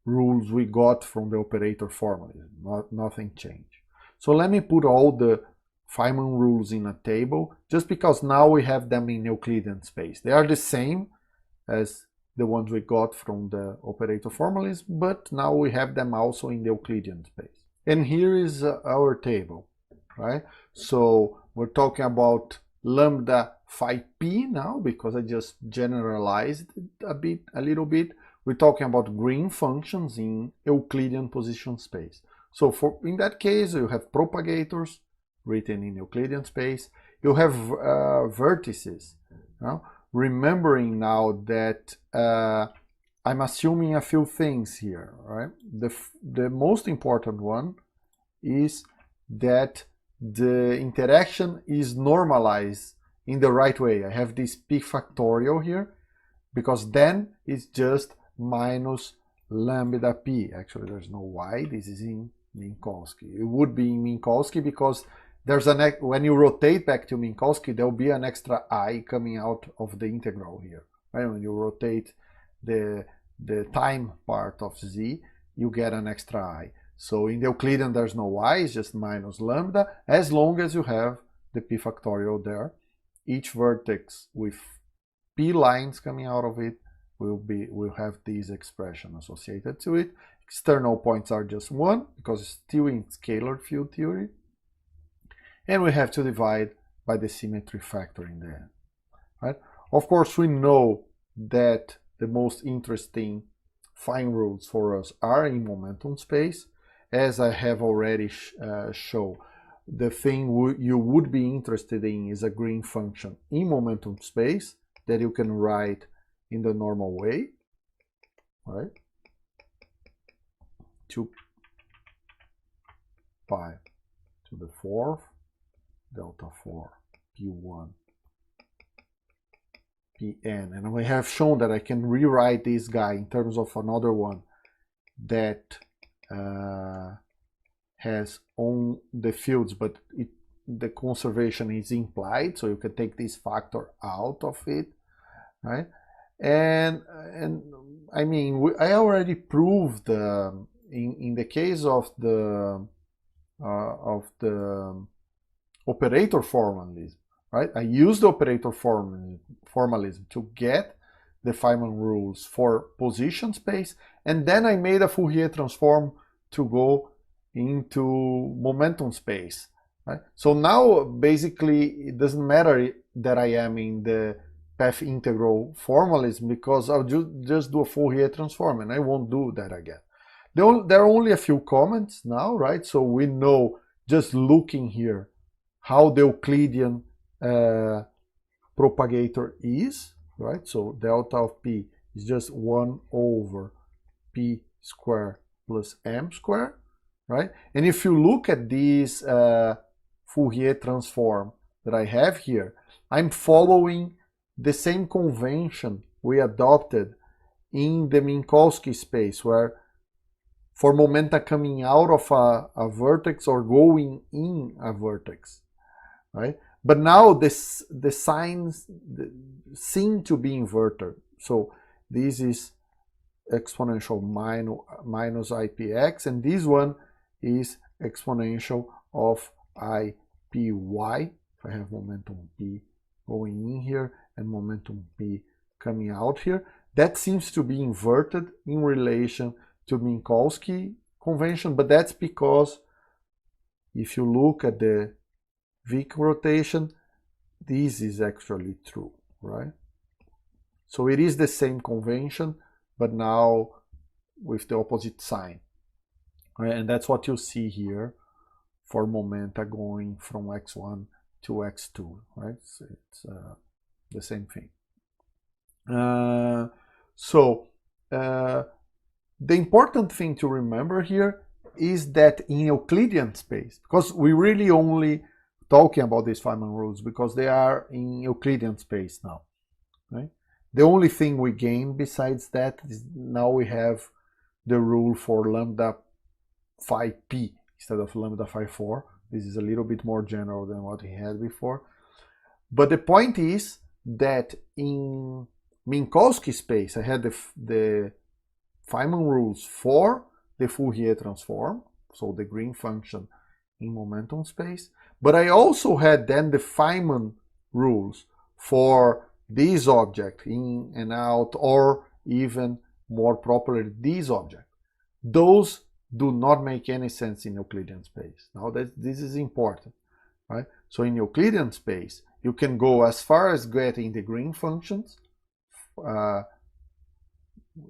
rules we got from the operator formalism. Nothing changed. So let me put all the Feynman rules in a table, just because now we have them in Euclidean space. They are the same as the ones we got from the operator formalism, but now we have them also in the Euclidean space. And here is our table, right? So we're talking about lambda phi p now, because I just generalized it a little bit. We're talking about green functions in Euclidean position space. So in that case, you have propagators written in Euclidean space. You have vertices. Remembering now that I'm assuming a few things here, right? The most important one is that the interaction is normalized in the right way. I have this p factorial here, because then it's just minus lambda p. Actually, there's no y. This is in Minkowski. It would be in Minkowski because there's when you rotate back to Minkowski, there'll be an extra I coming out of the integral here. Right? When you rotate the time part of z, you get an extra I. So in the Euclidean, there's no y, it's just minus lambda, as long as you have the p factorial there. Each vertex with p lines coming out of it, will have this expression associated to it. External points are just 1 because it's still in scalar field theory. And we have to divide by the symmetry factor in the end. Right? Of course, we know that the most interesting fine rules for us are in momentum space. As I have already shown, the thing you would be interested in is a green function in momentum space that you can write in the normal way, right? 2 pi to the 4th delta 4 p1 pn, and we have shown that I can rewrite this guy in terms of another one that has on the fields, but the conservation is implied, so you can take this factor out of it, right? And I mean, I already proved in the case of the operator formalism, right? I used the operator formalism to get the Feynman rules for position space, and then I made a Fourier transform to go into momentum space, right? So now basically it doesn't matter that I am in the path integral formalism, because I'll just do a Fourier transform and I won't do that again. There are only a few comments now, right? So we know just looking here how the Euclidean propagator is, right? So delta of p is just 1 over p squared plus m squared, right? And if you look at this Fourier transform that I have here, I'm following the same convention we adopted in the Minkowski space, where for momenta coming out of a vertex or going in a vertex, right? But now the signs seem to be inverted. So this is exponential minus IPX, and this one is exponential of IPY. If I have momentum P going in here and momentum P coming out here, that seems to be inverted in relation to Minkowski convention, but that's because if you look at the Wick rotation, this is actually true, right? So it is the same convention, but now with the opposite sign, right? And that's what you see here for momenta going from x1 to x2, right? So it's the same thing. The important thing to remember here is that in Euclidean space, because we really only talking about these Feynman rules because they are in Euclidean space now, right? The only thing we gain besides that is now we have the rule for lambda phi p instead of lambda phi 4. This is a little bit more general than what we had before. But the point is that in Minkowski space, I had the Feynman rules for the Fourier transform, so the green function in momentum space. But I also had then the Feynman rules for this object in and out, or even more properly, this object. Those do not make any sense in Euclidean space. Now this is important, right? So in Euclidean space, you can go as far as getting the green functions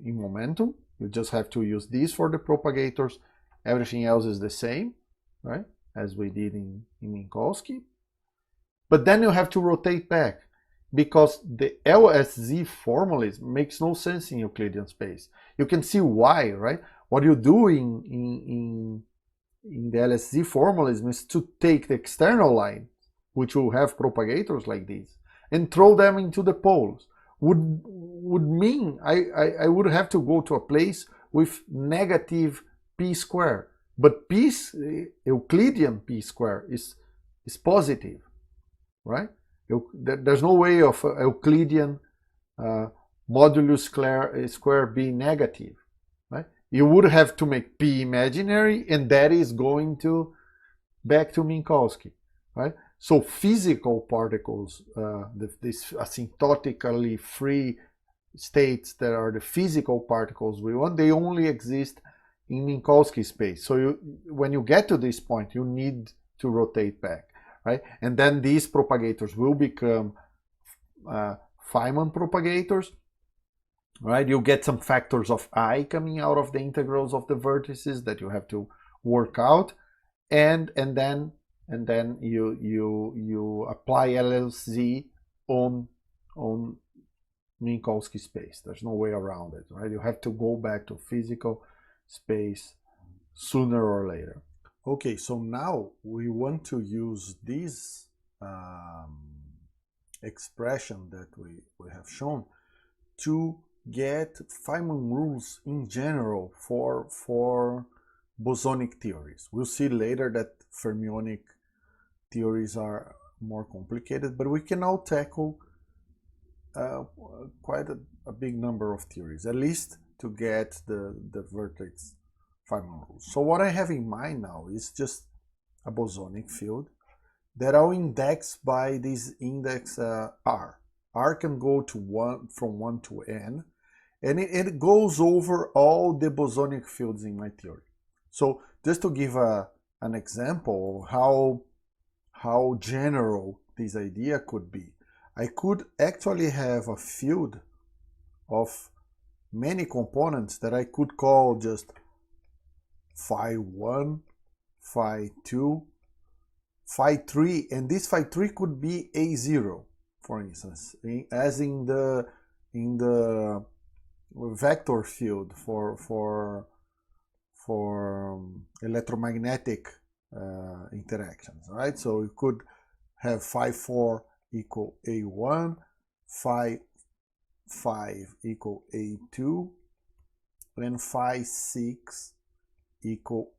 in momentum. You just have to use these for the propagators. Everything else is the same, right? As we did in Minkowski. But then you have to rotate back, because the LSZ formalism makes no sense in Euclidean space. You can see why, right? What you do in the LSZ formalism is to take the external line, which will have propagators like this, and throw them into the poles. Would mean I would have to go to a place with negative p squared, but Euclidean p squared is positive, right? There's no way of Euclidean modulus square being negative, right? You would have to make p imaginary, and that is going to back to Minkowski, right? So physical particles, these asymptotically free states that are the physical particles we want, they only exist in Minkowski space. So when you get to this point, you need to rotate back, right? And then these propagators will become Feynman propagators, right? You get some factors of I coming out of the integrals of the vertices that you have to work out, and then you apply LLZ on Minkowski space. There's no way around it, right? You have to go back to physical space sooner or later. Okay, so now we want to use this expression that we have shown to get Feynman rules in general for bosonic theories. We'll see later that fermionic theories are more complicated, but we can now tackle quite a big number of theories, at least to get the vertex Feynman rules. So what I have in mind now is just a bosonic field that I'll index by this index R. R can go to from 1 to n, and it goes over all the bosonic fields in my theory. So just to give an example of how general this idea could be, I could actually have a field of many components that I could call just phi 1, phi 2, phi 3, and this phi 3 could be A0, for instance, as in the vector field for electromagnetic interactions, right? So you could have phi 4 equal A1, phi 5 equal A2, and phi 6 equal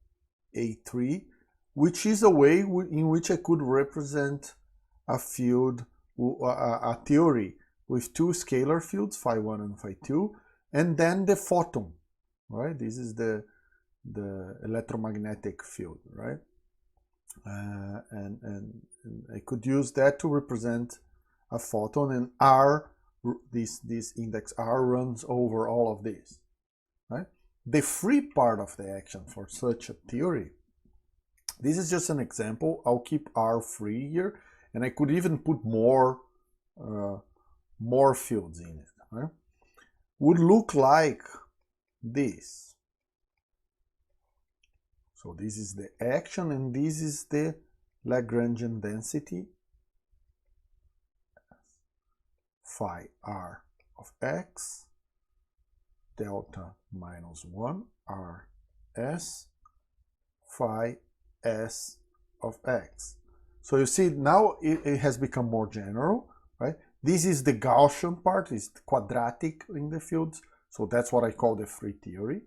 A3, which is a way in which I could represent a field, a theory with two scalar fields, phi 1 and phi 2, and then the photon, right? This is the electromagnetic field, right? And I could use that to represent a photon, and R, this index R runs over all of this, right? The free part of the action for such a theory, this is just an example. I'll keep R free here, and I could even put more fields in it, right? Would look like this. So this is the action, and this is the Lagrangian density, phi R of x, delta minus 1 R s, phi s of x. So you see now it has become more general, right? This is the Gaussian part, it's quadratic in the fields, so that's what I call the free theory,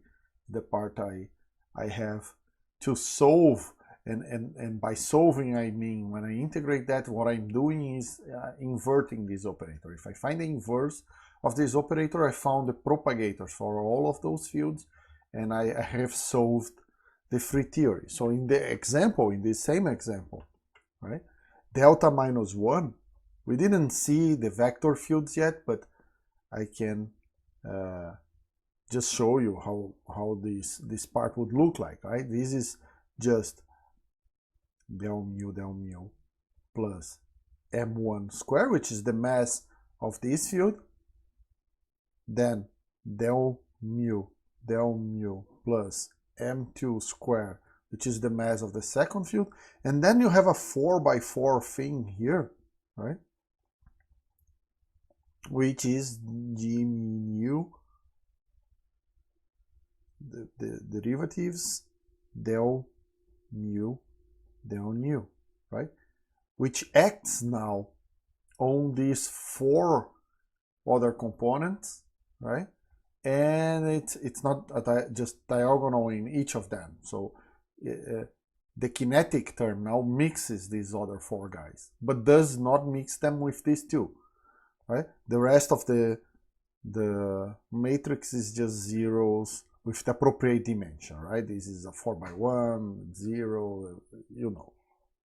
the part I have to solve, and by solving I mean when I integrate that, what I'm doing is inverting this operator. If I find the inverse of this operator, I found the propagators for all of those fields, and I have solved the free theory. So in the example, in this same example, right, delta minus 1, we didn't see the vector fields yet, but I can just show you how this part would look like, right? This is just del mu plus m1 square, which is the mass of this field, then del mu plus m2 square, which is the mass of the second field, and then you have a 4x4 thing here, right, which is g mu, the derivatives del mu, right, which acts now on these 4 other components, right, and it's not just diagonal in each of them. So the kinetic term now mixes these other 4 guys, but does not mix them with these 2, right? The rest of the matrix is just zeros with the appropriate dimension, right? This is a 4x1, 0, you know.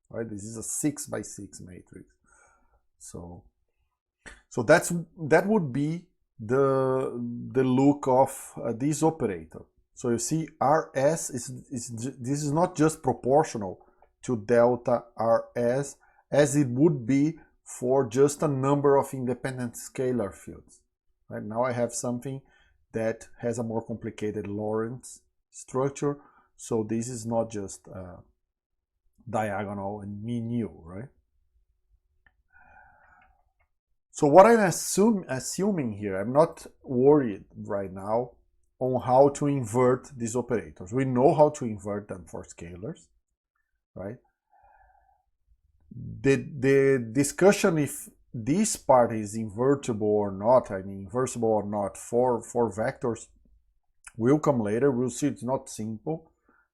right? This is a 6 by 6 matrix. So that would be the look of this operator. So you see, RS this is not just proportional to delta RS as it would be for just a number of independent scalar fields. Right now I have something that has a more complicated Lorentz structure, so this is not just diagonal and mean nu, right? So what I'm assuming here, I'm not worried right now on how to invert these operators. We know how to invert them for scalars, right? The discussion if this part is invertible or not, I mean inversible or not for vectors, will come later. We'll see it's not simple,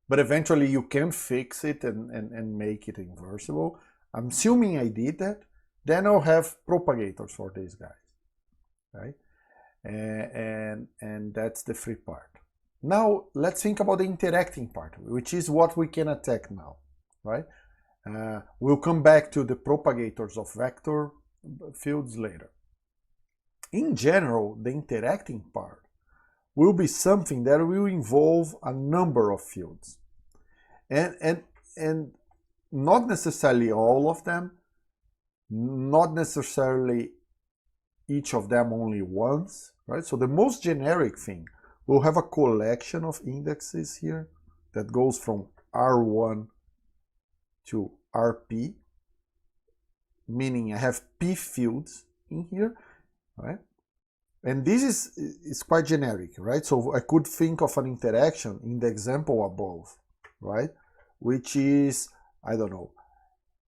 but eventually you can fix it and make it inversible. I'm assuming I did that. Then I'll have propagators for these guys, right? And that's the free part. Now let's think about the interacting part, which is what we can attack now, right? We'll come back to the propagators of vector fields later. In general, the interacting part will be something that will involve a number of fields, and not necessarily all of them, not necessarily each of them only once, right? So the most generic thing, we'll have a collection of indexes here that goes from R1 to RP, meaning I have P fields in here, right? And this is quite generic, right? So I could think of an interaction in the example above, right? Which is, I don't know,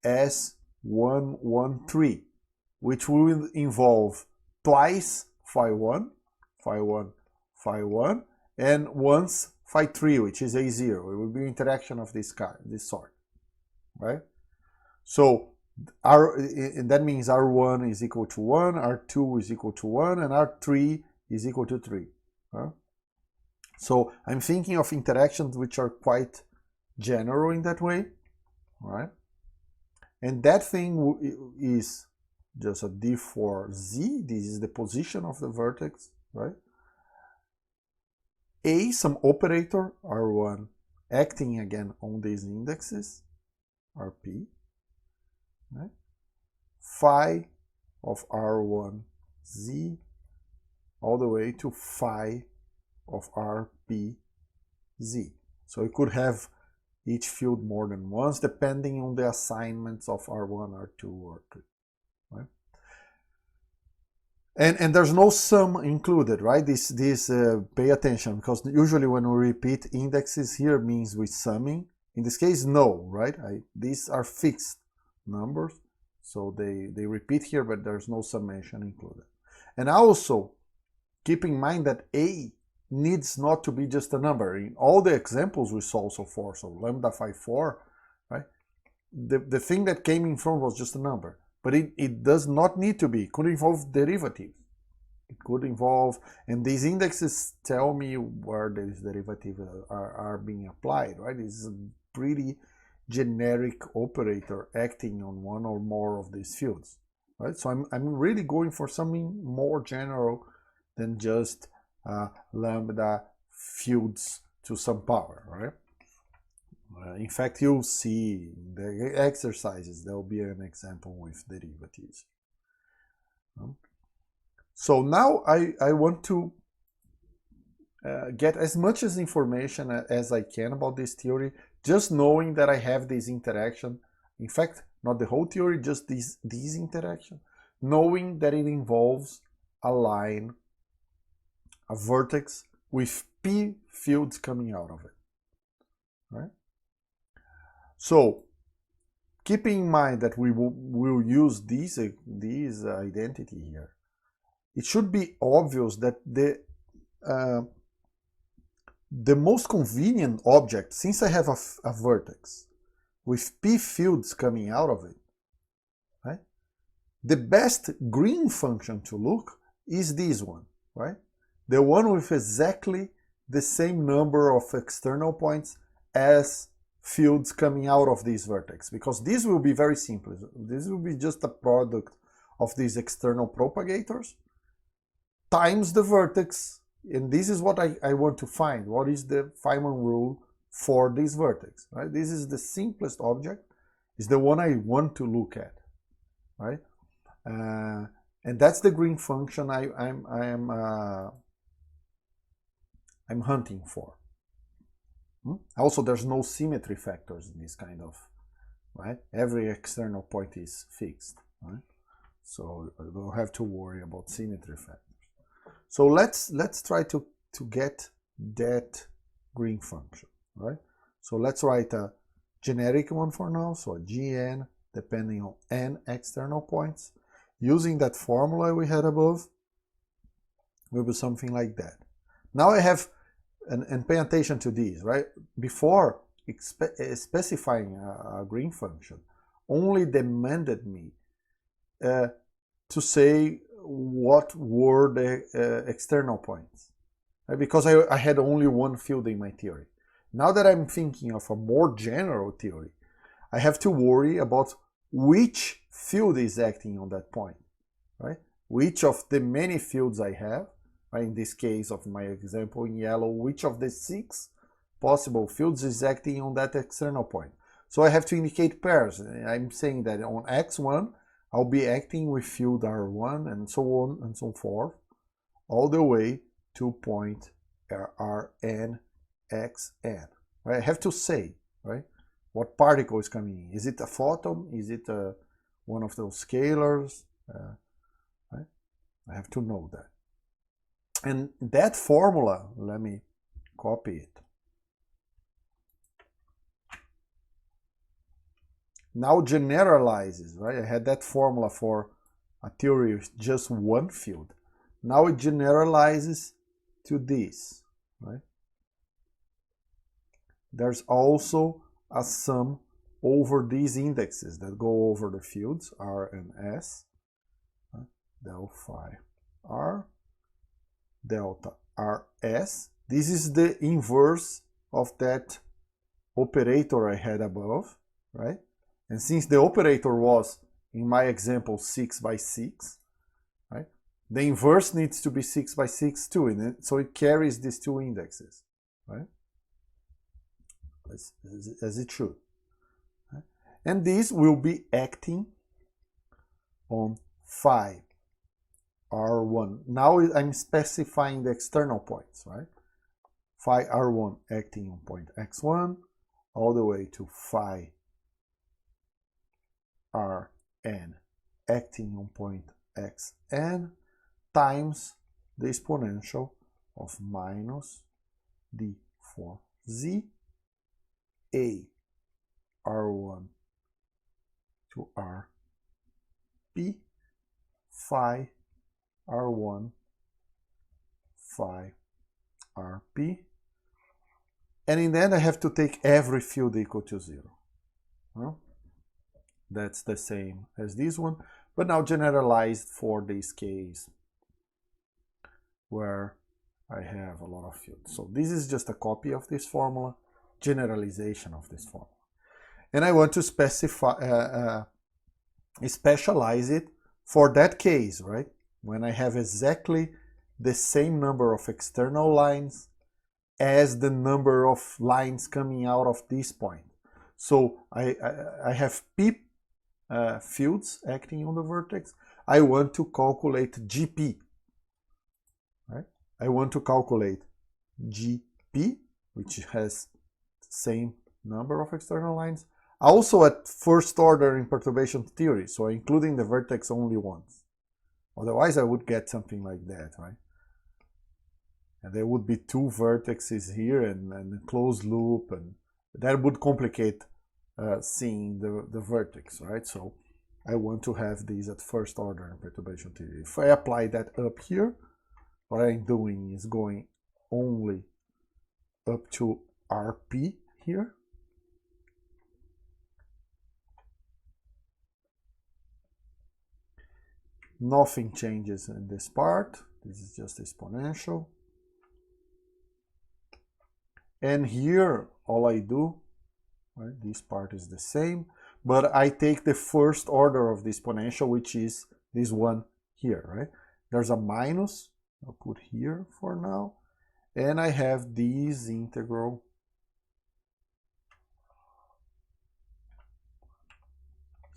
S113, which will involve twice phi1, phi1, phi1, and once phi3, which is A0. It will be interaction of this kind, this sort, right? So that means R1 is equal to 1, R2 is equal to 1, and R3 is equal to 3. Huh? So I'm thinking of interactions which are quite general in that way, right? And that thing is just a D for Z. This is the position of the vertex, right? A, some operator, R1, acting again on these indexes, RP, right? Phi of R1Z all the way to phi of RPZ. So you could have each field more than once depending on the assignments of R1, R2, or 3, right? And there's no sum included, right? Pay attention, because usually when we repeat indexes here means we're summing. In this case, no, right? These are fixed numbers, so they repeat here, but there's no summation included. And also, keep in mind that A needs not to be just a number. In all the examples we saw so far, so lambda phi 4, right? The thing that came in front was just a number. But it does not need to be. It could involve derivatives. It could involve, and these indexes tell me where these derivatives are being applied, right? This is a pretty generic operator acting on one or more of these fields, right? So I'm really going for something more general than just lambda fields to some power, right? In fact, you'll see the exercises, there will be an example with derivatives. So now I want to get as much as information as I can about this theory, just knowing that I have this interaction. In fact, not the whole theory, just this interaction, knowing that it involves a line, a vertex with P fields coming out of it, right? So, keeping in mind that we will use this identity here, it should be obvious that the most convenient object, since I have a vertex with P fields coming out of it, right? The best green function to look is this one, right? The one with exactly the same number of external points as fields coming out of this vertex, because this will be very simple. This will be just a product of these external propagators times the vertex, and this is what I want to find. What is the Feynman rule for this vertex, right? This is the simplest object, is the one I want to look at, right? And that's the green function I'm hunting for. Also, there's no symmetry factors in this kind of, right? Every external point is fixed, right? So I don't have to worry about symmetry factors. So let's try to get that green function, right? So let's write a generic one for now. So a gn depending on n external points. Using that formula we had above, will be something like that. Now I have, and pay attention to these, right? Before specifying a green function, only demanded me to say what were the external points, right? Because I had only one field in my theory. Now that I'm thinking of a more general theory, I have to worry about which field is acting on that point, right? Which of the many fields I have, right? In this case of my example in yellow, which of the 6 possible fields is acting on that external point. So I have to indicate pairs. I'm saying that on x1, I'll be acting with field R1 and so on and so forth, all the way to point Rn xn. Right? I have to say, right, what particle is coming in. Is it a photon? Is it one of those scalars? Right? I have to know that. And that formula, let me copy it. Now generalizes, right? I had that formula for a theory with just one field. Now it generalizes to this, right? There's also a sum over these indexes that go over the fields R and S, del phi R, delta RS. This is the inverse of that operator I had above, right? And since the operator was, in my example, 6 by 6, right? The inverse needs to be 6 by 6 too, so it carries these two indexes, right? As it should. Right? And this will be acting on phi R1. Now I'm specifying the external points, right? Phi R1 acting on point x1 all the way to phi Rn acting on point xn times the exponential of minus d4z a R1 to Rp phi R1 phi Rp, and in the end I have to take every field equal to 0. Well, that's the same as this one, but now generalized for this case where I have a lot of fields. So this is just a copy of this formula, generalization of this formula. And I want to specify, specialize it for that case, right? When I have exactly the same number of external lines as the number of lines coming out of this point. So I have P fields acting on the vertex. I want to calculate GP, right? I want to calculate GP, which has same number of external lines, also at first order in perturbation theory, so including the vertex only once. Otherwise I would get something like that, right? And there would be 2 vertices here and a closed loop, and that would complicate seeing the vertex, right? So I want to have these at first order in perturbation theory. If I apply that up here, what I'm doing is going only up to Rp here. Nothing changes in this part. This is just exponential. And here, all I do, right? This part is the same, but I take the first order of the exponential, which is this one here, right? There's a minus, I'll put here for now, and I have this integral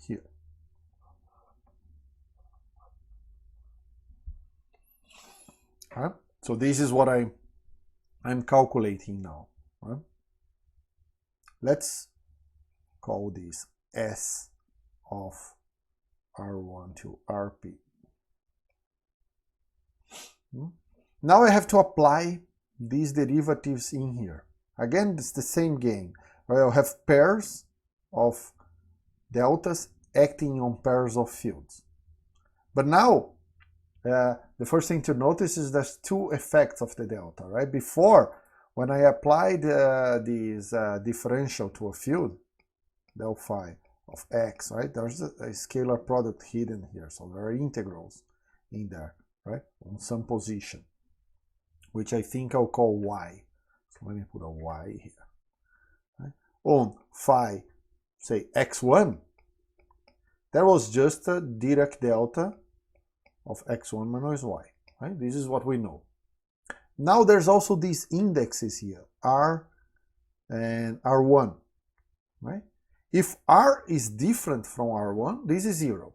here. Right? So this is what I'm calculating now. Right? Let's call this S of R1 to Rp. Now I have to apply these derivatives in here. Again, it's the same game. I'll have pairs of deltas acting on pairs of fields. But now, the first thing to notice is there's two effects of the delta, right? Before, when I applied this differential to a field, del phi of x, right? There's a scalar product hidden here, so there are integrals in there, right? On some position, which I think I'll call y. So let me put a y here. Right? On phi, say x1, there was just a Dirac delta of x1 minus y, right? This is what we know. Now there's also these indexes here, r and r1, right? If r is different from r1, this is 0,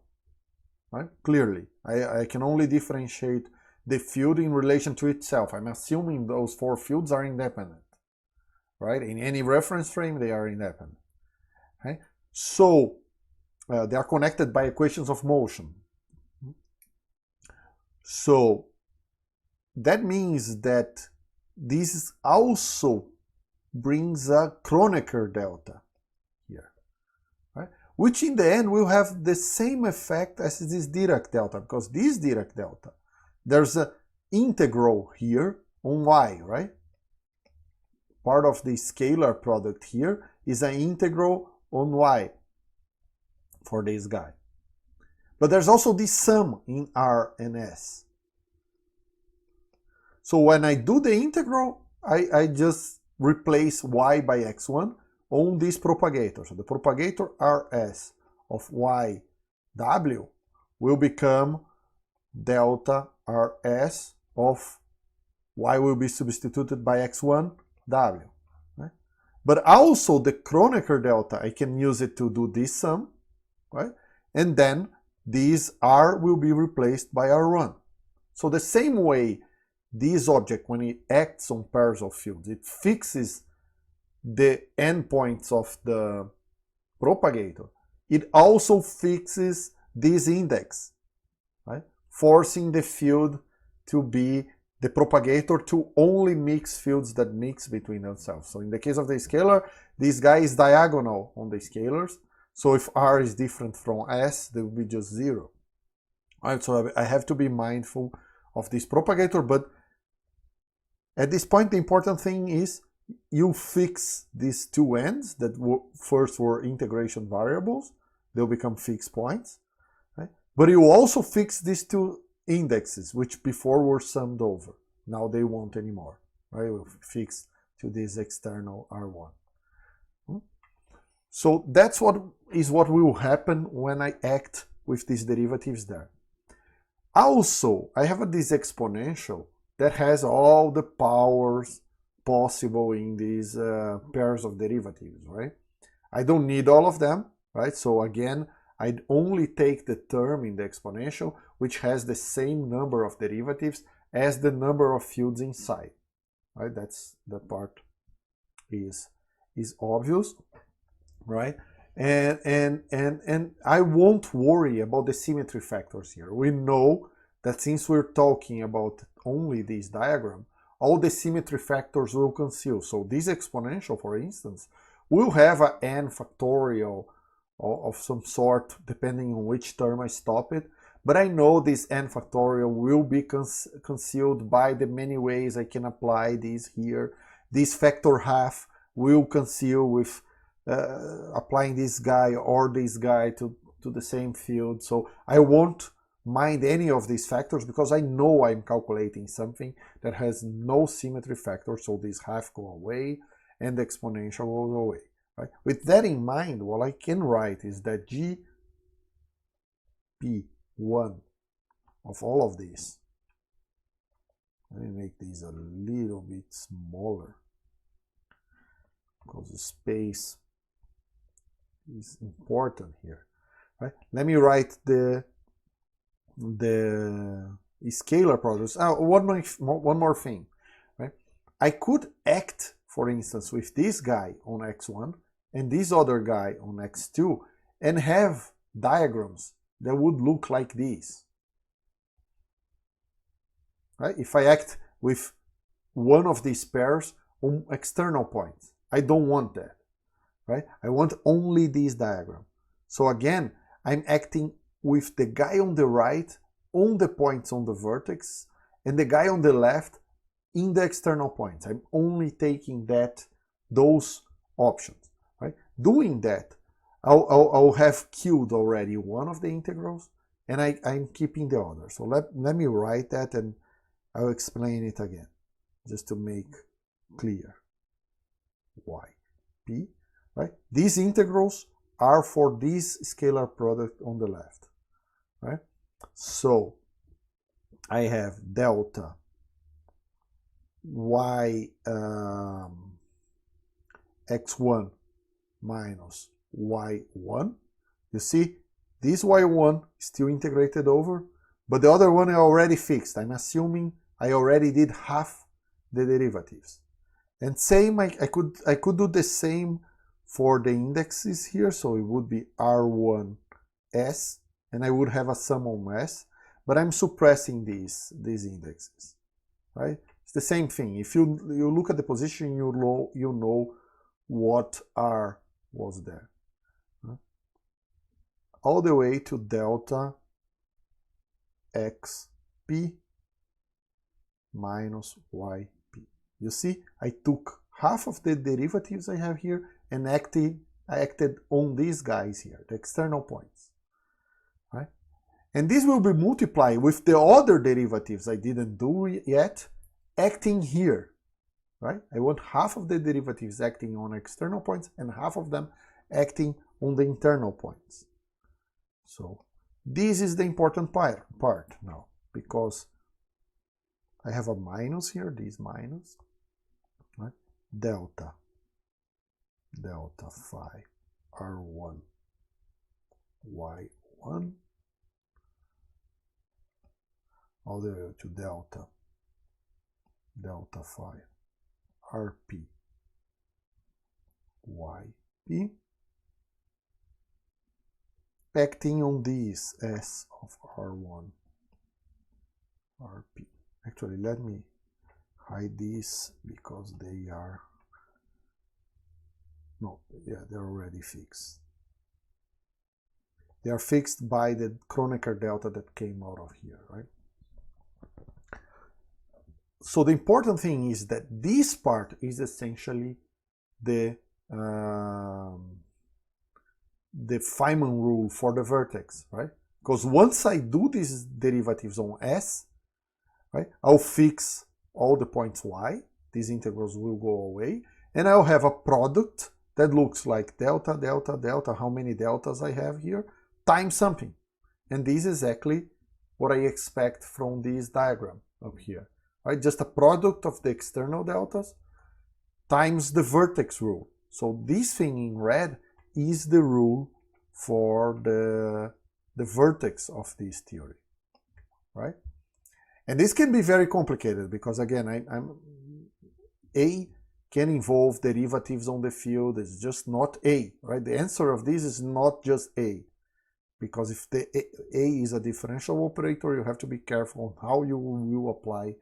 right? Clearly, I can only differentiate the field in relation to itself. I'm assuming those four fields are independent, right? In any reference frame, they are independent, right? So they are connected by equations of motion. So that means that this also brings a Kronecker delta here, right? Which in the end will have the same effect as this Dirac delta, because this Dirac delta, there's an integral here on y, right? Part of the scalar product here is an integral on y for this guy. But there's also this sum in R and S. So when I do the integral, I just replace y by x1 on this propagator. So the propagator Rs of yw will become delta Rs of y will be substituted by x1 w. Right? But also the Kronecker delta, I can use it to do this sum, right? And then this R will be replaced by R1. So the same way this object, when it acts on pairs of fields, it fixes the endpoints of the propagator. It also fixes this index, right? Forcing the field to be the propagator to only mix fields that mix between themselves. So in the case of the scalar, this guy is diagonal on the scalars. So if R is different from S, they will be just 0. All right, so I have to be mindful of this propagator, but at this point, the important thing is you fix these two ends that first were integration variables. They'll become fixed points. Right? But you also fix these two indexes, which before were summed over. Now they won't anymore. Right? We'll fix to this external R1. So that's what will happen when I act with these derivatives there. Also, I have this exponential that has all the powers possible in these pairs of derivatives, right? I don't need all of them, right? So again, I'd only take the term in the exponential which has the same number of derivatives as the number of fields inside, right? That part is obvious, right? And I won't worry about the symmetry factors here. We know that since we're talking about only this diagram, all the symmetry factors will cancel. So this exponential, for instance, will have an n factorial of some sort, depending on which term I stop it. But I know this n factorial will be concealed by the many ways I can apply this here. This factor half will conceal with applying this guy or this guy to the same field. So I won't mind any of these factors because I know I'm calculating something that has no symmetry factor. So this half go away and the exponential goes away. Right? With that in mind, what I can write is that GP1 of all of these, let me make these a little bit smaller because the space is important here. Right? Let me write the scalar products. One more thing. Right? I could act, for instance, with this guy on x1 and this other guy on x2 and have diagrams that would look like this. Right? If I act with one of these pairs on external points, I don't want that. Right? I want only this diagram. So again, I'm acting with the guy on the right on the points on the vertex and the guy on the left in the external points. I'm only taking those options. Right? Doing that, I'll have killed already one of the integrals and I'm keeping the other. So let me write that and I'll explain it again just to make clear. YP, right? These integrals are for this scalar product on the left, right? So I have delta y x1 minus y1. You see, this y1 is still integrated over, but the other one I already fixed. I'm assuming I already did half the derivatives. And same, I could do the same for the indexes here, so it would be R1S, and I would have a sum on S, but I'm suppressing these indexes, right? It's the same thing. If you look at the position, you know what R was there. All the way to delta XP minus YP. You see, I took half of the derivatives I have here and I acted on these guys here, the external points. Right? And this will be multiplied with the other derivatives I didn't do yet, acting here. Right? I want half of the derivatives acting on external points and half of them acting on the internal points. So this is the important part now, because I have a minus here, this minus, right? Delta phi R1 Y1 all the way to delta phi RP YP, acting on this S of R1 RP. Actually, let me hide these because they are, no, yeah, they're already fixed. They are fixed by the Kronecker delta that came out of here, right? So the important thing is that this part is essentially the Feynman rule for the vertex, right? Because once I do these derivatives on S, right, I'll fix all the points y, these integrals will go away, and I'll have a product that looks like delta, delta, delta, how many deltas I have here, times something. And this is exactly what I expect from this diagram up here, right? Just a product of the external deltas times the vertex rule. So this thing in red is the rule for the vertex of this theory, right? And this can be very complicated because, again, A can involve derivatives on the field. It's just not A, right? The answer of this is not just A, because if the A is a differential operator, you have to be careful on how you will apply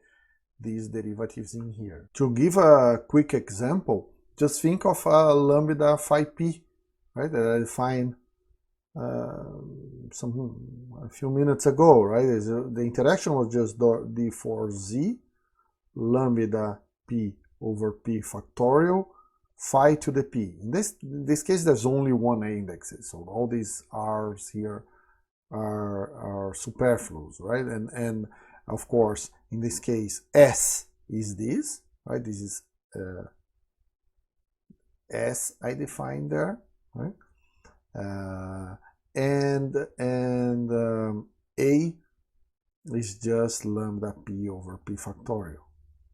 these derivatives in here. To give a quick example, just think of a lambda phi p, right, that I defined a few minutes ago, right? The interaction was just d for z lambda p over p factorial phi to the p. In this case, there's only one index, so all these r's here are superfluous, right? And of course, in this case, s is this, right? This is S I defined there, right? A is just lambda p over p factorial.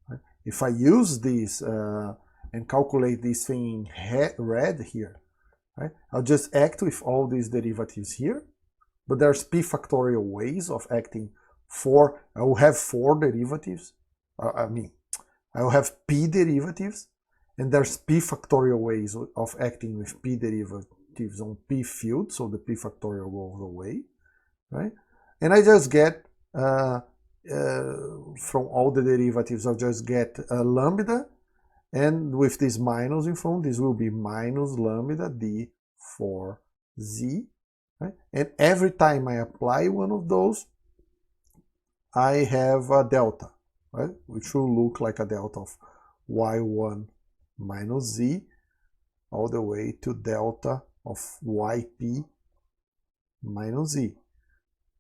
Right? If I use this and calculate this thing in red here, right? I'll just act with all these derivatives here, but there's p factorial ways of acting for, I will have 4 derivatives, I will have p derivatives, and there's p factorial ways of acting with p derivatives on p field, so the p factorial goes away, right? And I just get, from all the derivatives, I'll just get lambda, and with this minus in front, this will be minus lambda d for z, right? And every time I apply one of those, I have a delta, right? Which will look like a delta of y1 minus z all the way to delta of yp minus z,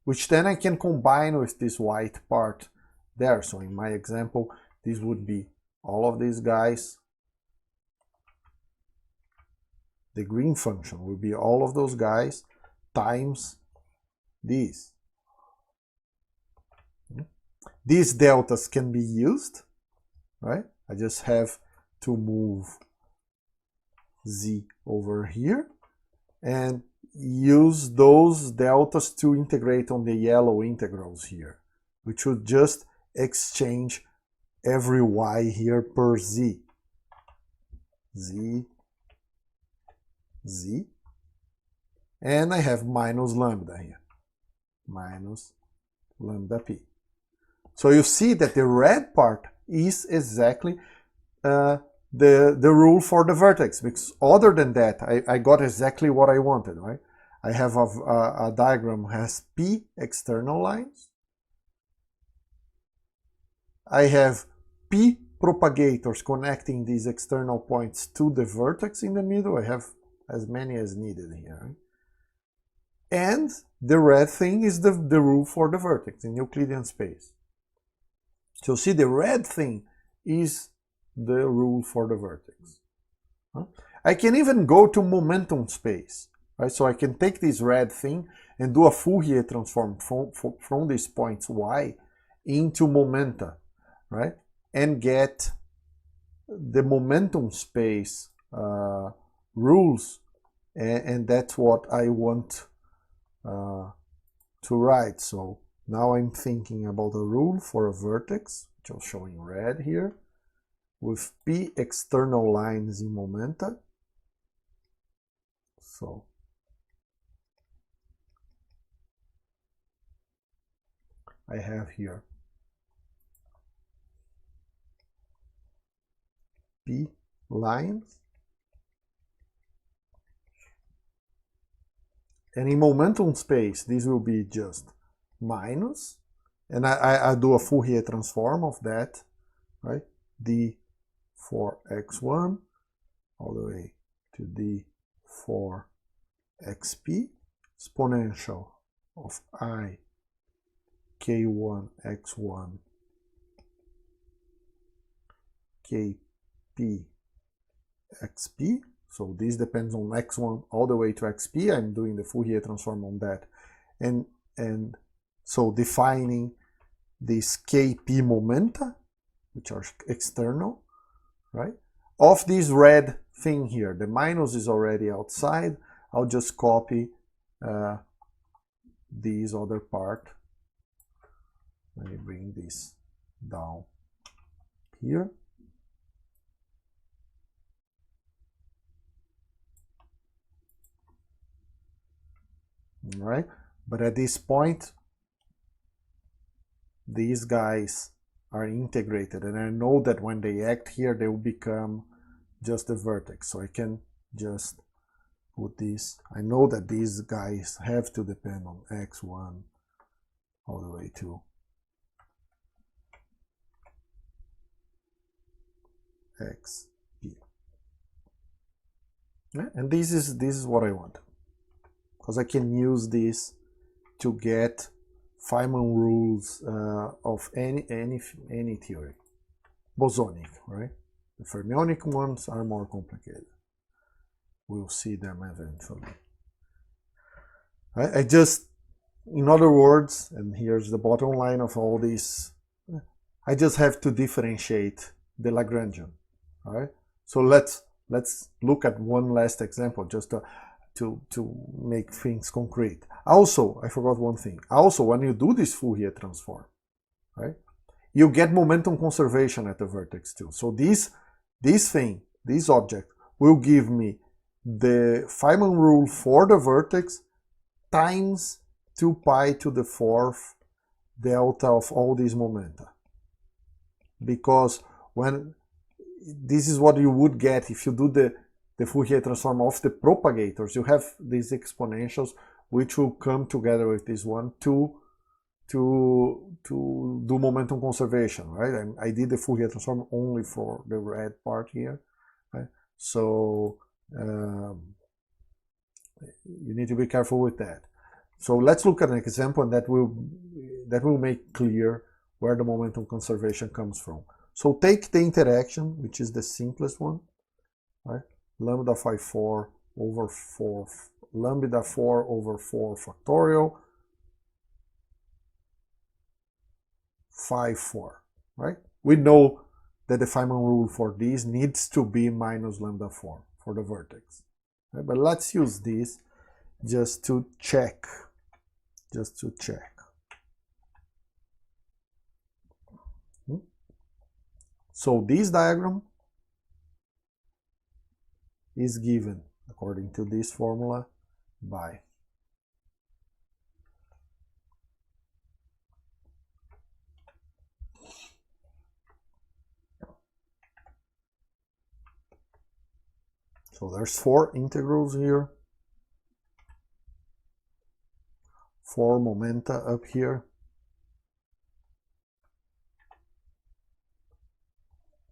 which then I can combine with this white part there. So in my example, this would be all of these guys. The green function will be all of those guys times these. These deltas can be used, right? I just have to move z over here and use those deltas to integrate on the yellow integrals here, which would just exchange every y here per z. Z, z, and I have minus lambda here, minus lambda p. So you see that the red part is exactly the rule for the vertex, because other than that, I got exactly what I wanted, right? I have a diagram that has p external lines. I have p propagators connecting these external points to the vertex in the middle. I have as many as needed here, right? And the red thing is the rule for the vertex in Euclidean space. So see, the red thing is the rule for the vertex. I can even go to momentum space, right? So I can take this red thing and do a Fourier transform from these points y into momenta, right? And get the momentum space rules, and that's what I want to write. So now I'm thinking about a rule for a vertex, which I'll show in red here, with p external lines in momenta. So I have here p lines, and in momentum space this will be just minus, and I do a Fourier transform of that, right? D for x1 all the way to d for xp, exponential of I k1 x1 kp xp. So this depends on x1 all the way to xp. I'm doing the Fourier transform on that, and so defining these kp momenta, which are external, right? Of this red thing here, the minus is already outside. I'll just copy this other part. Let me bring this down here. All right, but at this point, these guys are integrated, and I know that when they act here, they will become just a vertex. So I can just put this. I know that these guys have to depend on x1 all the way to xp. Yeah, and this is what I want, because I can use this to get Feynman rules of any theory, bosonic, right? The fermionic ones are more complicated. we'll see them eventually. I just, in other words, and here's the bottom line of all this, I just have to differentiate the Lagrangian. All right. So let's look at one last example just to make things concrete. Also, I forgot one thing. Also, when you do this Fourier transform, right, you get momentum conservation at the vertex too. So this object will give me the Feynman rule for the vertex times 2 pi to the 4th delta of all these momenta. Because when this is what you would get if you do the Fourier transform of the propagators, you have these exponentials which will come together with this one to do momentum conservation, right? I did the Fourier transform only for the red part here, right? So you need to be careful with that. So let's look at an example that will make clear where the momentum conservation comes from. So take the interaction, which is the simplest one, right? Lambda phi 4 over 4, lambda 4 over 4 factorial, phi 4, right? We know that the Feynman rule for this needs to be minus lambda 4 for the vertex, right? But let's use this just to check, So this diagram is given according to this formula by so there's 4 integrals here, 4 momenta up here,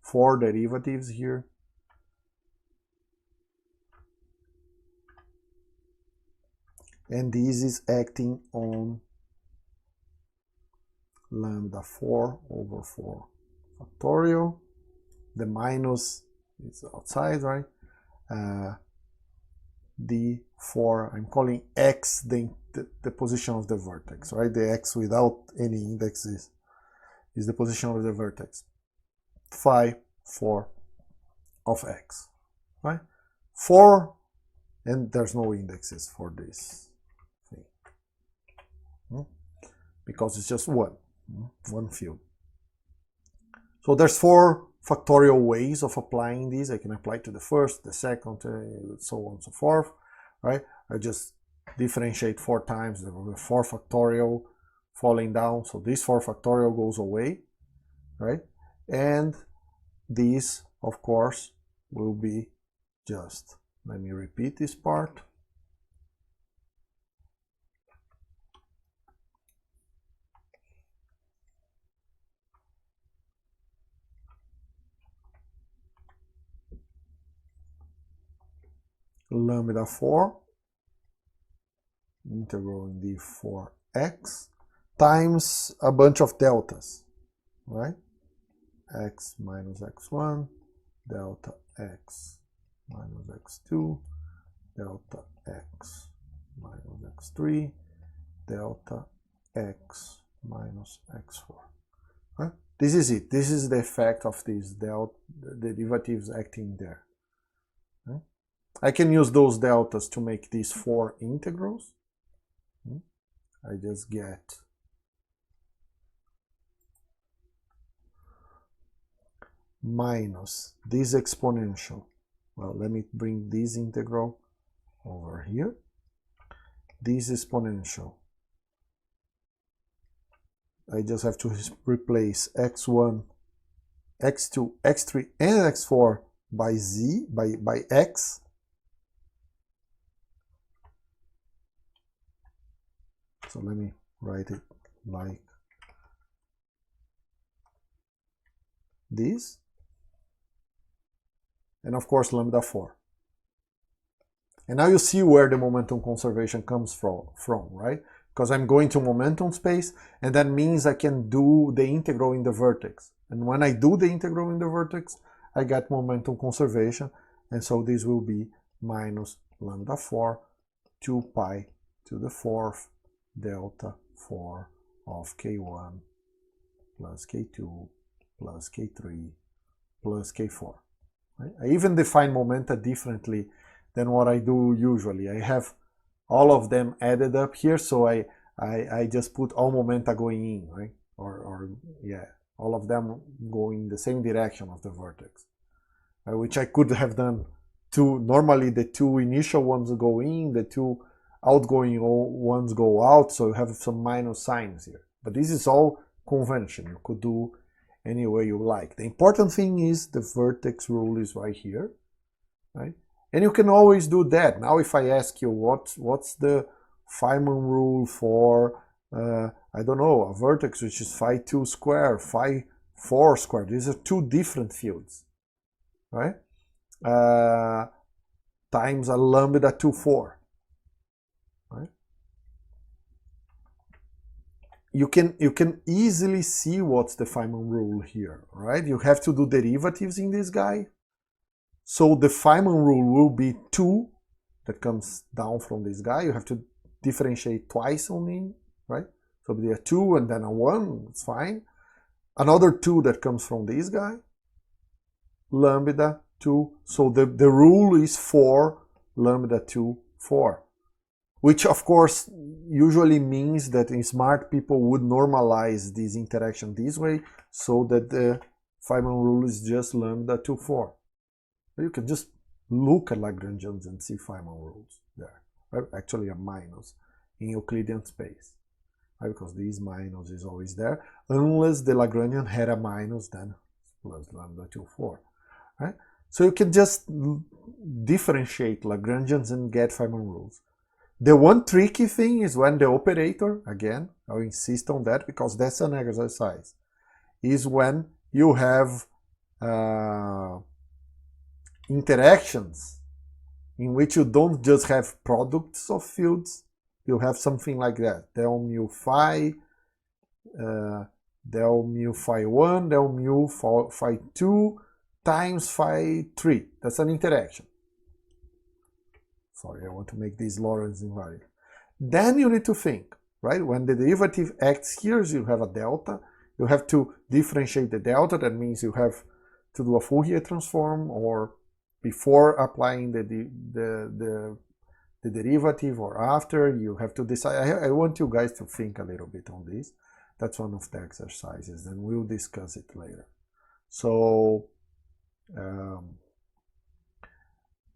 4 derivatives here, and this is acting on lambda 4 over 4 factorial. The minus is outside, right? D4, I'm calling x the position of the vertex, right? The x without any indexes is the position of the vertex. Phi 4 of x, right? 4, and there's no indexes for this thing, because it's just one field. So there's 4 factorial ways of applying these. I can apply to the first, the second, so on and so forth, right? I just differentiate 4 times, the 4 factorial falling down, so this 4 factorial goes away, right? And this, of course, will be just, let me repeat this part. Lambda 4 integral in d4x times a bunch of deltas, right? X minus x1, delta x minus x2, delta x minus x3, delta x minus x4. Right? This is it. This is the effect of these derivatives acting there. Right? I can use those deltas to make these 4 integrals. I just get minus this exponential. Well, let me bring this integral over here. This exponential, I just have to replace x1, x2, x3, and x4 by z, by x. So let me write it like this. And of course lambda 4. And now you see where the momentum conservation comes from, right? Because I'm going to momentum space, and that means I can do the integral in the vertex. And when I do the integral in the vertex, I get momentum conservation, and so this will be minus lambda 4, 2 pi to the 4th delta 4 of k1 plus k2 plus k3 plus k4. Right? I even define momenta differently than what I do usually. I have all of them added up here, so I just put all momenta going in, right? Or yeah, all of them going in the same direction of the vertex, which I could have done two. Normally the two initial ones go in, the two outgoing ones go out, so you have some minus signs here. But this is all convention. You could do any way you like. The important thing is the vertex rule is right here, right? And you can always do that. Now if I ask you what's the Feynman rule for, I don't know, a vertex which is phi 2 squared, phi 4 squared. These are two different fields, right? Times a lambda 2, 4, right? You can easily see what's the Feynman rule here, right? You have to do derivatives in this guy. So the Feynman rule will be 2 that comes down from this guy. You have to differentiate twice only, right? So there are 2 and then a 1, it's fine. Another 2 that comes from this guy, lambda 2. So the rule is 4, lambda 2, 4. Which of course usually means that smart people would normalize this interaction this way, so that the Feynman rule is just lambda 2, 4. You can just look at Lagrangians and see Feynman rules there. Right? Actually a minus in Euclidean space, right? Because this minus is always there, unless the Lagrangian had a minus, then plus lambda 2, 4. Right? So you can just differentiate Lagrangians and get Feynman rules. The one tricky thing is when the operator, again, I'll insist on that because that's an exercise, is when you have interactions in which you don't just have products of fields, you have something like that. Del mu phi 1, del mu phi 2 times phi 3. That's an interaction. Sorry, I want to make this Lorentz invariant. Then you need to think, right? When the derivative acts here, you have a delta. You have to differentiate the delta. That means you have to do a Fourier transform, or before applying the derivative or after, you have to decide. I want you guys to think a little bit on this. That's one of the exercises, and we'll discuss it later. So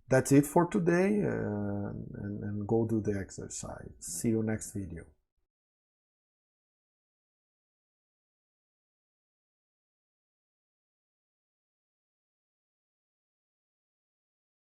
that's it for today, and go do the exercise. See you next video.